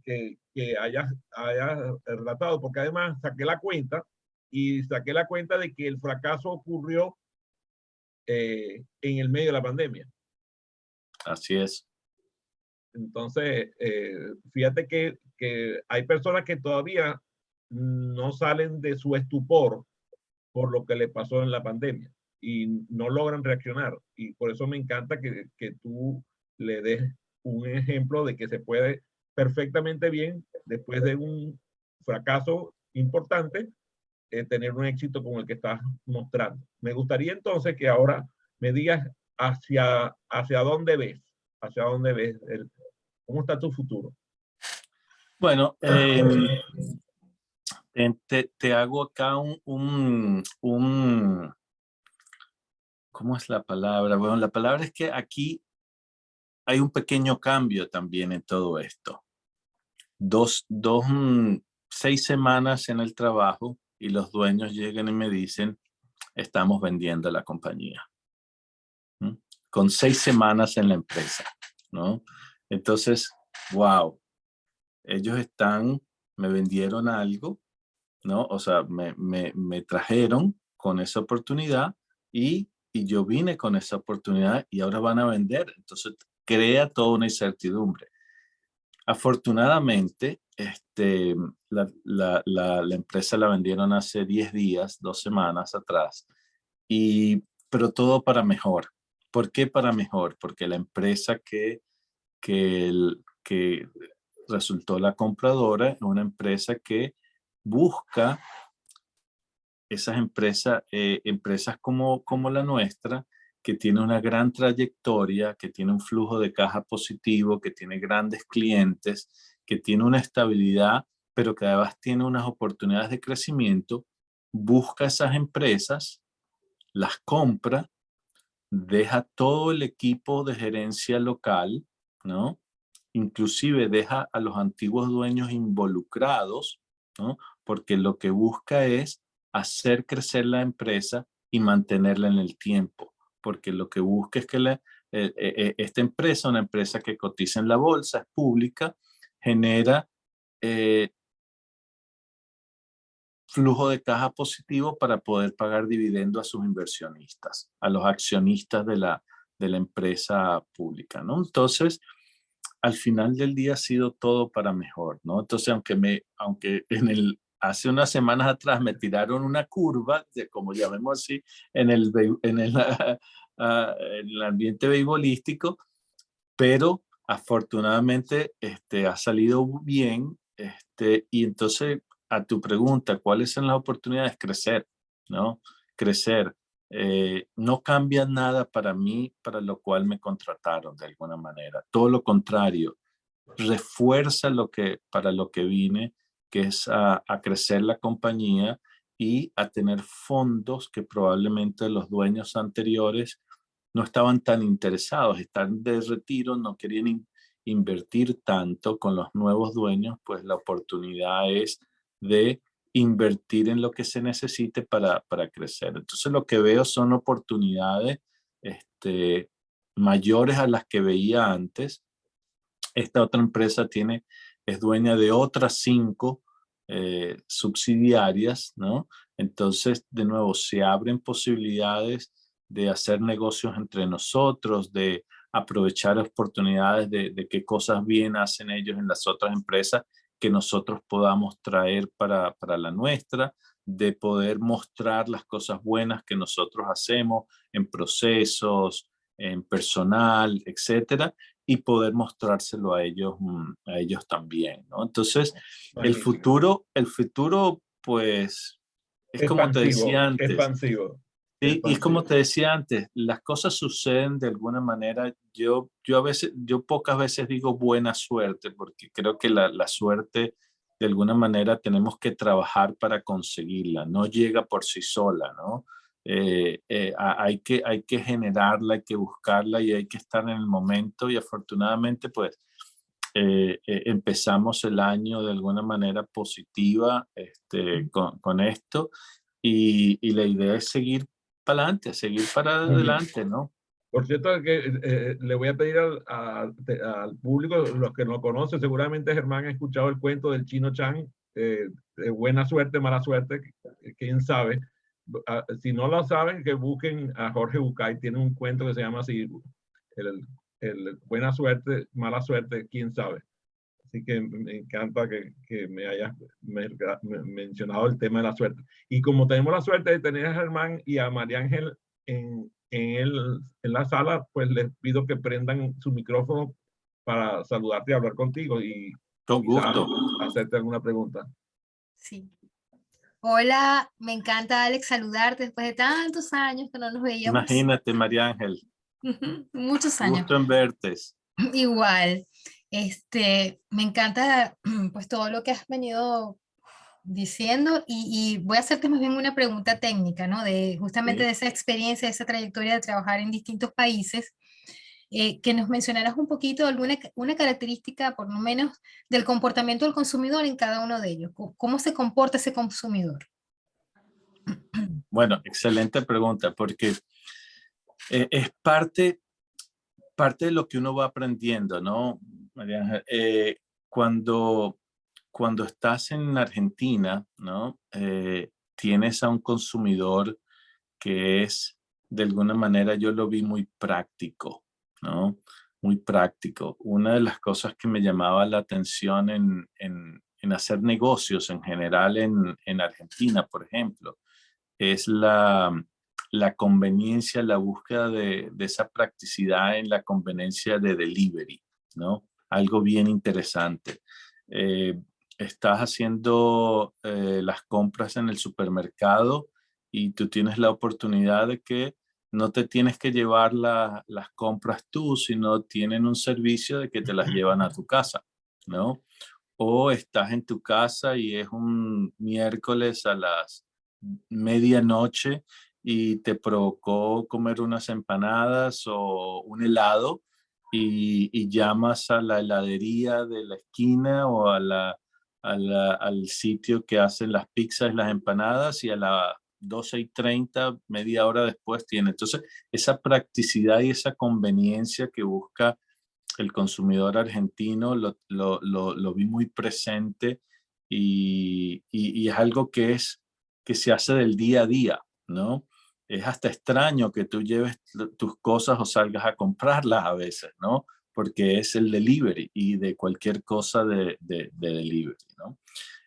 que hayas relatado, porque además saqué la cuenta de que el fracaso ocurrió en el medio de la pandemia. Así es. Entonces, fíjate que hay personas que todavía no salen de su estupor por lo que le pasó en la pandemia y no logran reaccionar. Y por eso me encanta que tú le des un ejemplo de que se puede perfectamente bien, después de un fracaso importante, tener un éxito como el que estás mostrando. Me gustaría entonces que ahora me digas hacia dónde ves, cómo está tu futuro. Bueno, te hago acá ¿cómo es la palabra? Bueno, la palabra es que aquí hay un pequeño cambio también en todo esto. 6 semanas en el trabajo y los dueños llegan y me dicen, estamos vendiendo la compañía. ¿Mm? Con 6 semanas en la empresa, ¿no? Entonces, wow, ellos me vendieron algo, ¿no? O sea, me trajeron con esa oportunidad y yo vine con esa oportunidad y ahora van a vender. Entonces, crea toda una incertidumbre. Afortunadamente, la empresa la vendieron hace 10 días, 2 semanas atrás, pero todo para mejor. ¿Por qué para mejor? Porque la empresa que resultó la compradora es una empresa que busca esas empresas como la nuestra, que tiene una gran trayectoria, que tiene un flujo de caja positivo, que tiene grandes clientes, que tiene una estabilidad, pero que además tiene unas oportunidades de crecimiento, busca esas empresas, las compra, deja todo el equipo de gerencia local, ¿no? Inclusive deja a los antiguos dueños involucrados, ¿no? Porque lo que busca es hacer crecer la empresa y mantenerla en el tiempo, porque lo que busca es que esta empresa, una empresa que cotiza en la bolsa, es pública, genera flujo de caja positivo para poder pagar dividendo a sus inversionistas, a los accionistas de la empresa pública, ¿no? Entonces, al final del día ha sido todo para mejor, ¿no? Entonces, aunque hace unas semanas atrás me tiraron una curva, como llamemos así, en el ambiente beisbolístico, pero afortunadamente ha salido bien. Y entonces, a tu pregunta, ¿cuáles son las oportunidades? Crecer, ¿no? Crecer. No cambia nada para mí, para lo cual me contrataron de alguna manera. Todo lo contrario, refuerza para lo que vine, que es a crecer la compañía y a tener fondos que probablemente los dueños anteriores no estaban tan interesados, están de retiro, no querían invertir tanto. Con los nuevos dueños, pues la oportunidad es de invertir en lo que se necesite para crecer. Entonces lo que veo son oportunidades mayores a las que veía antes. Esta otra empresa es dueña de otras 5 subsidiarias, ¿no? Entonces, de nuevo, se abren posibilidades de hacer negocios entre nosotros, de aprovechar oportunidades de qué cosas bien hacen ellos en las otras empresas que nosotros podamos traer para la nuestra, de poder mostrar las cosas buenas que nosotros hacemos en procesos, en personal, etcétera, y poder mostrárselo a ellos también, ¿no? Entonces, Magnífico. el futuro, pues, es como te decía antes. Expansivo, Sí, y es como expansivo. te decía antes, las cosas suceden de alguna manera. Yo pocas veces digo buena suerte, porque creo que la suerte, de alguna manera, tenemos que trabajar para conseguirla. No llega por sí sola, ¿no? Hay que generarla, hay que buscarla y hay que estar en el momento. Y afortunadamente, pues, empezamos el año de alguna manera positiva, con esto. Y la idea es seguir para adelante, seguir para Muy bien. adelante, ¿no? Por cierto, que le voy a pedir al público, los que no conocen, seguramente Germán ha escuchado el cuento del Chino Chan, de buena suerte, mala suerte, quién sabe. Si no lo saben, que busquen a Jorge Bucay, tiene un cuento que se llama así, el buena suerte, mala suerte, quién sabe. Así que me encanta que me hayas mencionado el tema de la suerte. Y como tenemos la suerte de tener a Germán y a María Ángel en la sala, pues les pido que prendan su micrófono para saludarte y hablar contigo y Con quizás gusto. hacerte alguna pregunta. Sí. Hola, me encanta Alex saludarte después de tantos años que no nos veíamos. Imagínate, María Ángel. Muchos años. Gusto en verte. Igual, me encanta pues todo lo que has venido diciendo y voy a hacerte más bien una pregunta técnica, ¿no? De justamente de esa experiencia, de esa trayectoria de trabajar en distintos países, que nos mencionaras un poquito una característica, por lo menos, del comportamiento del consumidor en cada uno de ellos. ¿Cómo se comporta ese consumidor? Bueno, excelente pregunta, porque es parte de lo que uno va aprendiendo, ¿no, María Ángel? Cuando estás en Argentina, ¿no? Tienes a un consumidor que es, de alguna manera, yo lo vi muy práctico, ¿no? Muy práctico. Una de las cosas que me llamaba la atención en hacer negocios en general en Argentina, por ejemplo, es la conveniencia, la búsqueda de esa practicidad en la conveniencia de delivery, ¿no? Algo bien interesante. Estás haciendo las compras en el supermercado y tú tienes la oportunidad de que no te tienes que llevar las compras tú, sino tienen un servicio de que te las llevan a tu casa, ¿no? O estás en tu casa y es un miércoles a las medianoche y te provocó comer unas empanadas o un helado y llamas a la heladería de la esquina o al sitio que hacen las pizzas y las empanadas y a las 12:30, media hora después tiene. Entonces, esa practicidad y esa conveniencia que busca el consumidor argentino lo vi muy presente y es algo que se hace del día a día, ¿no? Es hasta extraño que tú lleves tus cosas o salgas a comprarlas a veces, ¿no? Porque es el delivery y de cualquier cosa de delivery, ¿no?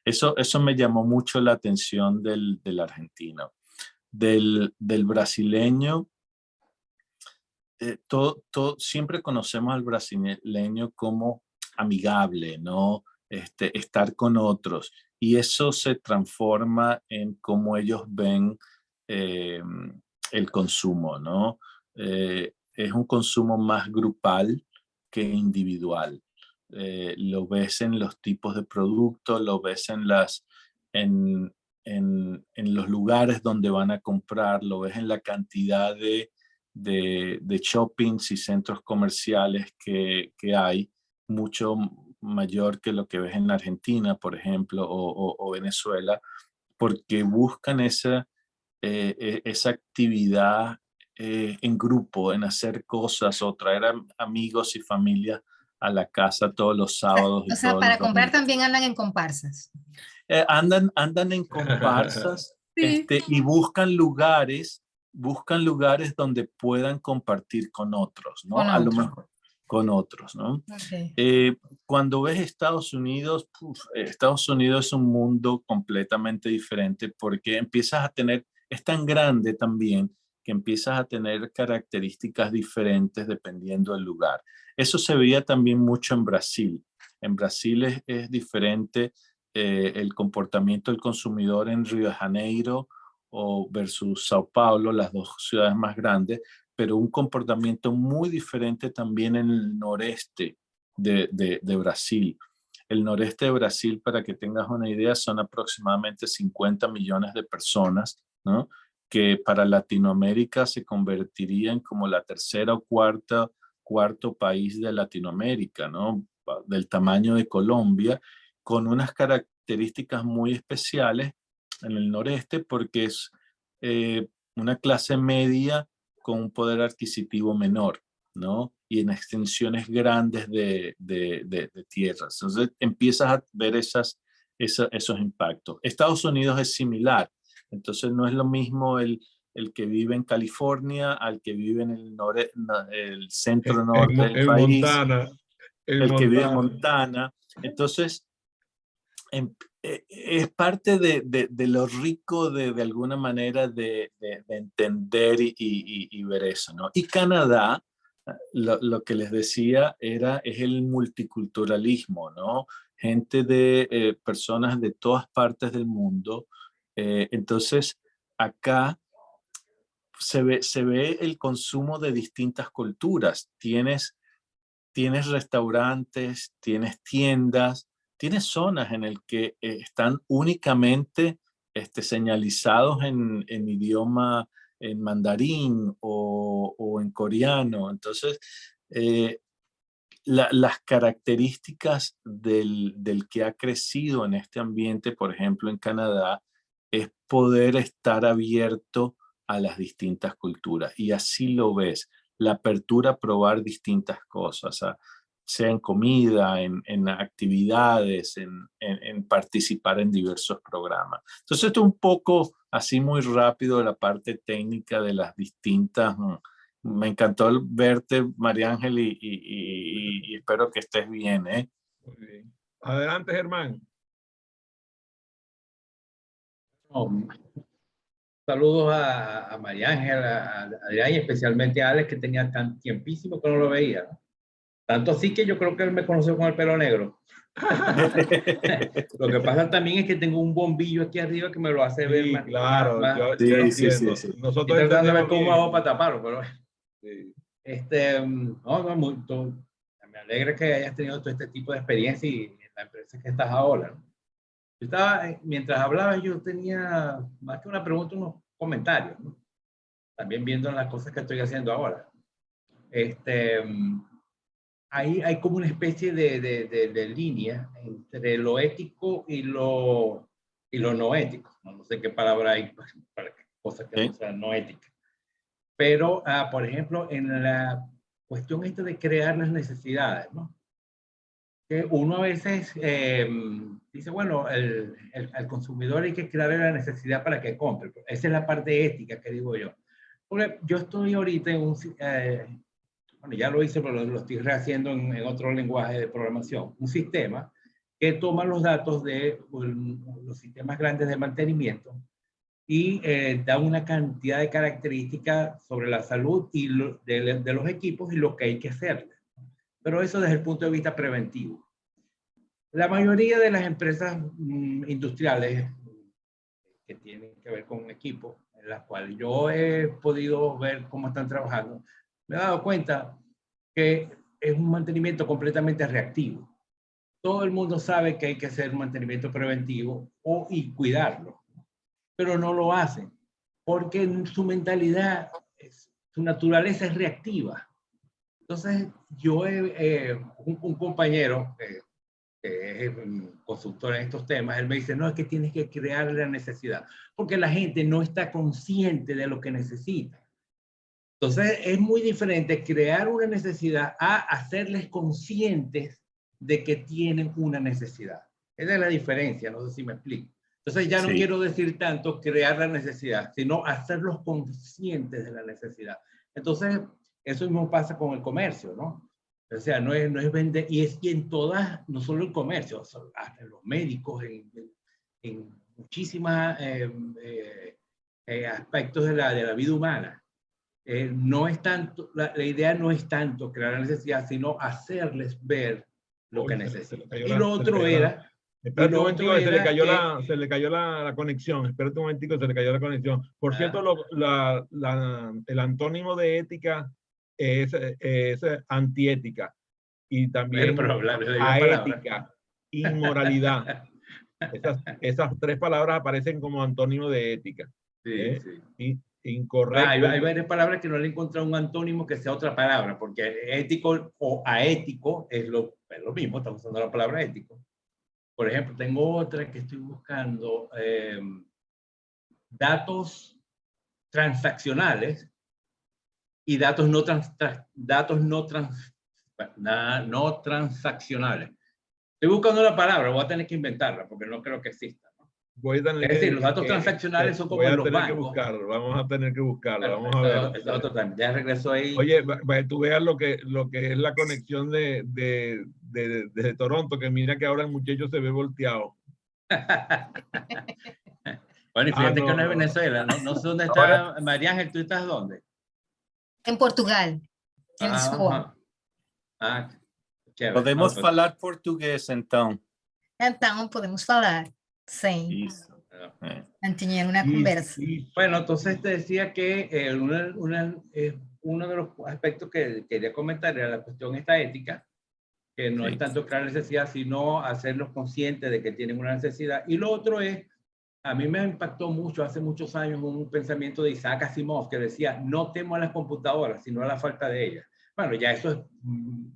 Eso me llamó mucho la atención del argentino. Del brasileño, siempre conocemos al brasileño como amigable, ¿no? Estar con otros. Y eso se transforma en cómo ellos ven eh, el consumo, ¿no? Es un consumo más grupal que individual. Lo ves en los tipos de productos, lo ves en, en los lugares donde van a comprar, lo ves en la cantidad de shoppings y centros comerciales que hay, mucho mayor que lo que ves en Argentina, por ejemplo, o Venezuela, porque buscan esa actividad en grupo, en hacer cosas o traer amigos y familias a la casa todos los sábados y O sea, todos los para comprar domingos. también andan en comparsas. Andan en comparsas, Sí. y buscan lugares donde puedan compartir con otros, ¿no? Con A lo otro. mejor, con otros, ¿no? Okay. Cuando ves Estados Unidos es un mundo completamente diferente porque empiezas a tener, es tan grande también que empiezas a tener características diferentes dependiendo del lugar. Eso se veía también mucho en Brasil. En Brasil es diferente el comportamiento del consumidor en Río de Janeiro o versus Sao Paulo, las dos ciudades más grandes, pero un comportamiento muy diferente también en el noreste de Brasil. El noreste de Brasil, para que tengas una idea, son aproximadamente 50 millones de personas, ¿no? Que para Latinoamérica se convertiría en como la tercera o cuarto país de Latinoamérica, ¿no? Del tamaño de Colombia, con unas características muy especiales en el noreste, porque es una clase media con un poder adquisitivo menor, ¿no? Y en extensiones grandes de tierras. Entonces empiezas a ver esos impactos. Estados Unidos es similar. Entonces no es lo mismo el que vive en California al que vive en el centro norte del En país, Montana. el que vive en Montana. Entonces, es parte de lo rico de alguna manera de entender y ver eso, ¿no? Y Canadá, lo que les decía es el multiculturalismo, ¿no? Gente personas de todas partes del mundo. Entonces, acá se ve el consumo de distintas culturas. Tienes restaurantes, tienes tiendas, tienes zonas en el que están únicamente señalizados en idioma, en mandarín o en coreano. Entonces, las características del que ha crecido en este ambiente, por ejemplo, en Canadá, es poder estar abierto a las distintas culturas. Y así lo ves, la apertura a probar distintas cosas, sea en comida, en actividades, en participar en diversos programas. Entonces, esto es un poco así muy rápido de la parte técnica de las distintas. Me encantó verte, María Ángel, y espero que estés bien, ¿eh? Muy bien. Adelante, Germán. Saludos a María Ángel, a Adrián y especialmente a Alex, que tenía tan tiempísimo que no lo veía, ¿no? Tanto así que yo creo que él me conoció con el pelo negro. Lo que pasa también es que tengo un bombillo aquí arriba que me lo hace ver más. Claro, yo Sí, entiendo. sí. Nosotros Estoy tratando de ver entendemos cómo bien. hago para taparlo, pero Sí. me alegra que hayas tenido todo este tipo de experiencia y en la empresa que estás ahora, ¿no? Yo estaba, mientras hablaba, yo tenía más que una pregunta, unos comentarios, ¿no? También viendo las cosas que estoy haciendo ahora. Hay como una especie de línea entre lo ético y lo no ético. No sé qué palabra hay para cosas que no sean no éticas. Pero, por ejemplo, en la cuestión esta de crear las necesidades, ¿no? Que uno a veces dice, bueno, al consumidor hay que crearle la necesidad para que compre. Esa es la parte ética que digo yo. Porque yo estoy ahorita en bueno, ya lo hice, pero lo estoy rehaciendo en otro lenguaje de programación. Un sistema que toma los datos de los sistemas grandes de mantenimiento y da una cantidad de características sobre la salud y de los equipos y lo que hay que hacerle. Pero eso desde el punto de vista preventivo. La mayoría de las empresas industriales que tienen que ver con equipos, en las cuales yo he podido ver cómo están trabajando, me he dado cuenta que es un mantenimiento completamente reactivo. Todo el mundo sabe que hay que hacer un mantenimiento preventivo y cuidarlo, pero no lo hacen porque su mentalidad, su naturaleza es reactiva. Entonces, un compañero que es consultor en estos temas, él me dice, no, es que tienes que crear la necesidad, porque la gente no está consciente de lo que necesita. Entonces, es muy diferente crear una necesidad a hacerles conscientes de que tienen una necesidad. Esa es la diferencia, no sé si me explico. Entonces, ya no quiero decir tanto crear la necesidad, sino hacerlos conscientes de la necesidad. Entonces, eso mismo pasa con el comercio, ¿no? O sea, no es vender, y en todas, no solo en comercio, hasta en los médicos, en muchísimas aspectos de la vida humana. No es tanto, la idea no es tanto crear la necesidad, sino hacerles ver lo que necesitan. Y lo otro era... Espérate un momentico, se le cayó la conexión. Espérate un momentico, se le cayó la conexión. Por cierto, el antónimo de ética es antiética. Y también aética, inmoralidad. Esas tres palabras aparecen como antónimo de ética. Sí, sí. Incorrecto. Hay varias palabras que no le he encontrado un antónimo que sea otra palabra, porque ético o aético es lo mismo, estamos usando la palabra ético. Por ejemplo, tengo otra que estoy buscando, datos transaccionales y datos no transaccionales. Estoy buscando la palabra, voy a tener que inventarla porque no creo que exista. Es decir, los datos transaccionales son como en los bancos. Vamos a tener que buscarlo. Vamos a ver. Es otro tema. Ya regreso ahí. Oye, tú veas lo que es la conexión desde Toronto, que mira que ahora el muchacho se ve volteado. Bueno, y fíjate que no es Venezuela. No sé dónde está María Ángel. ¿Tú estás dónde? En Portugal. En Lisboa. Podemos falar português, então. Então, podemos falar. Sim. Isso. Mantener una conversa. Bueno, entonces te decía que uno de los aspectos que quería comentar era la cuestión esta ética, que no es tanto crear necesidad, sino hacerlos conscientes de que tienen una necesidad. Y lo otro es, a mí me impactó mucho hace muchos años un pensamiento de Isaac Asimov que decía, no temo a las computadoras, sino a la falta de ellas. Bueno, ya eso es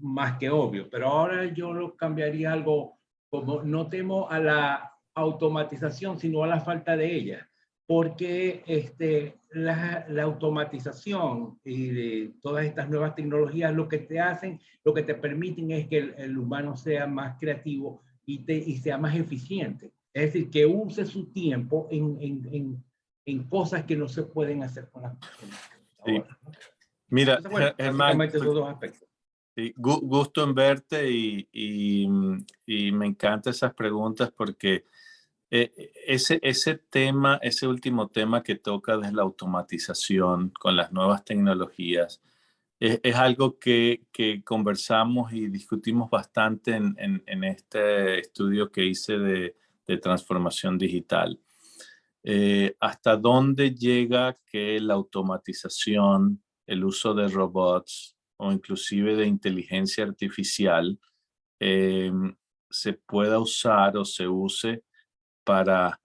más que obvio, pero ahora yo lo cambiaría algo como no temo a la automatización, sino a la falta de ella, porque la automatización y de todas estas nuevas tecnologías lo que te permiten es que el humano sea más creativo y sea más eficiente. Es decir, que use su tiempo en cosas que no se pueden hacer con las computadoras. Sí. Mira, Germán, esos dos aspectos. Sí, gusto en verte y me encantan esas preguntas porque ese tema, ese último tema que toca de la automatización con las nuevas tecnologías, es algo que conversamos y discutimos bastante en este estudio que hice de transformación digital. ¿Hasta dónde llega que la automatización, el uso de robots o inclusive de inteligencia artificial se pueda usar o se use para,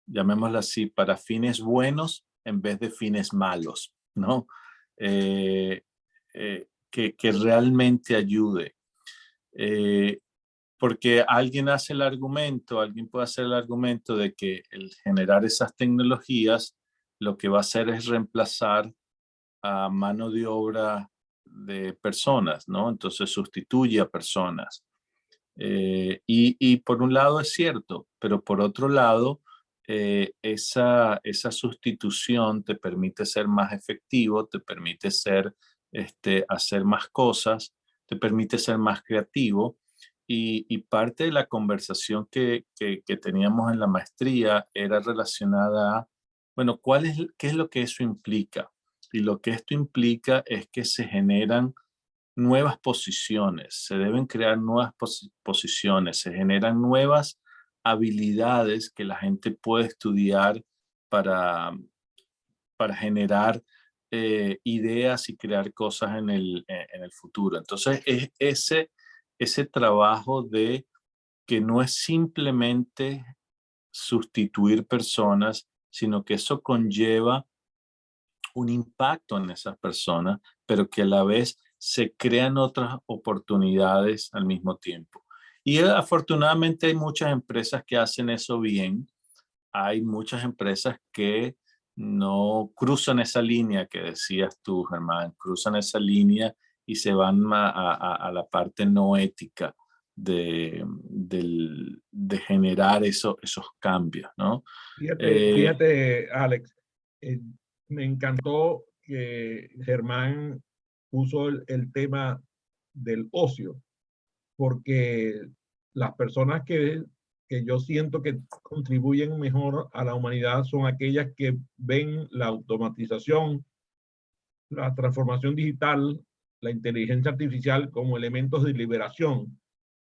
llamémoslo así, para fines buenos en vez de fines malos, ¿no? Que realmente ayude. Porque alguien puede hacer el argumento de que el generar esas tecnologías lo que va a hacer es reemplazar a mano de obra de personas, ¿no? Entonces sustituye a personas. Y por un lado es cierto, pero por otro lado, esa sustitución te permite ser más efectivo, te permite hacer más cosas, te permite ser más creativo. Y parte de la conversación que teníamos en la maestría era relacionada a, bueno, ¿qué es lo que eso implica? Y lo que esto implica es que se generan nuevas posiciones, se deben crear nuevas posiciones, se generan nuevas habilidades que la gente puede estudiar para generar ideas y crear cosas en el futuro. Entonces, es ese trabajo de que no es simplemente sustituir personas, sino que eso conlleva un impacto en esas personas, pero que a la vez se crean otras oportunidades al mismo tiempo. Y afortunadamente hay muchas empresas que hacen eso bien. Hay muchas empresas que no cruzan esa línea que decías tú, Germán, cruzan esa línea y se van a la parte no ética de generar esos cambios, ¿no? Fíjate, Alex, me encantó que Germán puso el tema del ocio, porque las personas que yo siento que contribuyen mejor a la humanidad son aquellas que ven la automatización, la transformación digital, la inteligencia artificial como elementos de liberación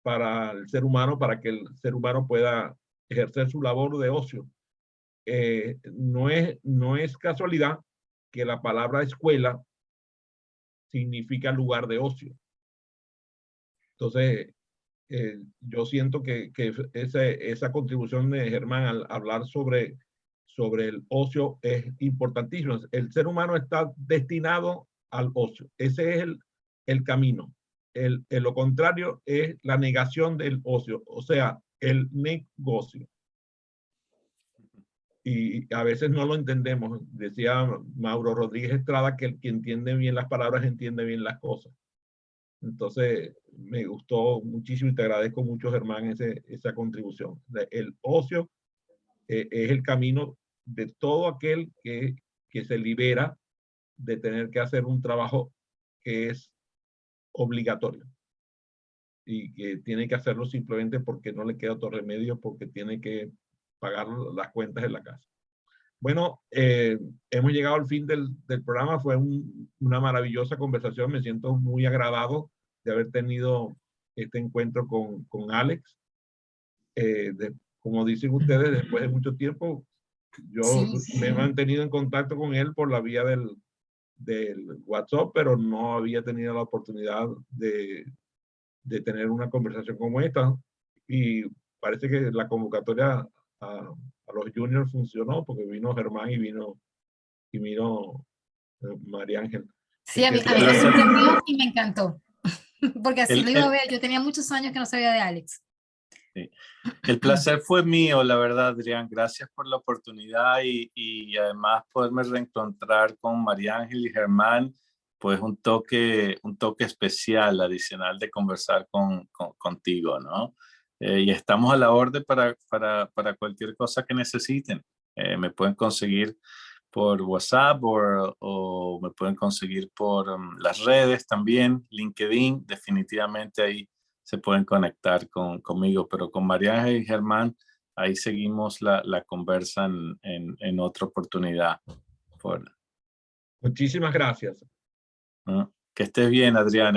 para el ser humano, para que el ser humano pueda ejercer su labor de ocio. No es casualidad que la palabra escuela significa lugar de ocio. Entonces, yo siento que esa contribución de Germán al hablar sobre el ocio es importantísimo. El ser humano está destinado al ocio. Ese es el camino. Lo contrario es la negación del ocio, o sea, el negocio. Y a veces no lo entendemos. Decía Mauro Rodríguez Estrada que el que entiende bien las palabras entiende bien las cosas. Entonces, me gustó muchísimo y te agradezco mucho, Germán, esa contribución. El ocio es el camino de todo aquel que se libera de tener que hacer un trabajo que es obligatorio y que tiene que hacerlo simplemente porque no le queda otro remedio, porque tiene que pagar las cuentas de la casa. Bueno, hemos llegado al fin del programa. Fue una maravillosa conversación. Me siento muy agradado de haber tenido este encuentro con Alex. Como dicen ustedes, después de mucho tiempo, yo me he mantenido en contacto con él por la vía del WhatsApp, pero no había tenido la oportunidad de tener una conversación como esta. Y parece que la convocatoria a los juniors funcionó porque vino Germán y vino María Ángel. Sí, a mí me sorprendió y me encantó, porque así lo iba a ver. Yo tenía muchos años que no sabía de Alex. Sí. El placer fue mío, la verdad, Adrián. Gracias por la oportunidad y además poderme reencontrar con María Ángel y Germán, pues un toque especial, adicional de conversar contigo, ¿no? Y estamos a la orden para cualquier cosa que necesiten. Me pueden conseguir por WhatsApp o me pueden conseguir por las redes también, LinkedIn, definitivamente ahí se pueden conectar conmigo, pero con María Ángel y Germán, ahí seguimos la conversa en otra oportunidad. Muchísimas gracias. Que estés bien, Adrián, ¿eh?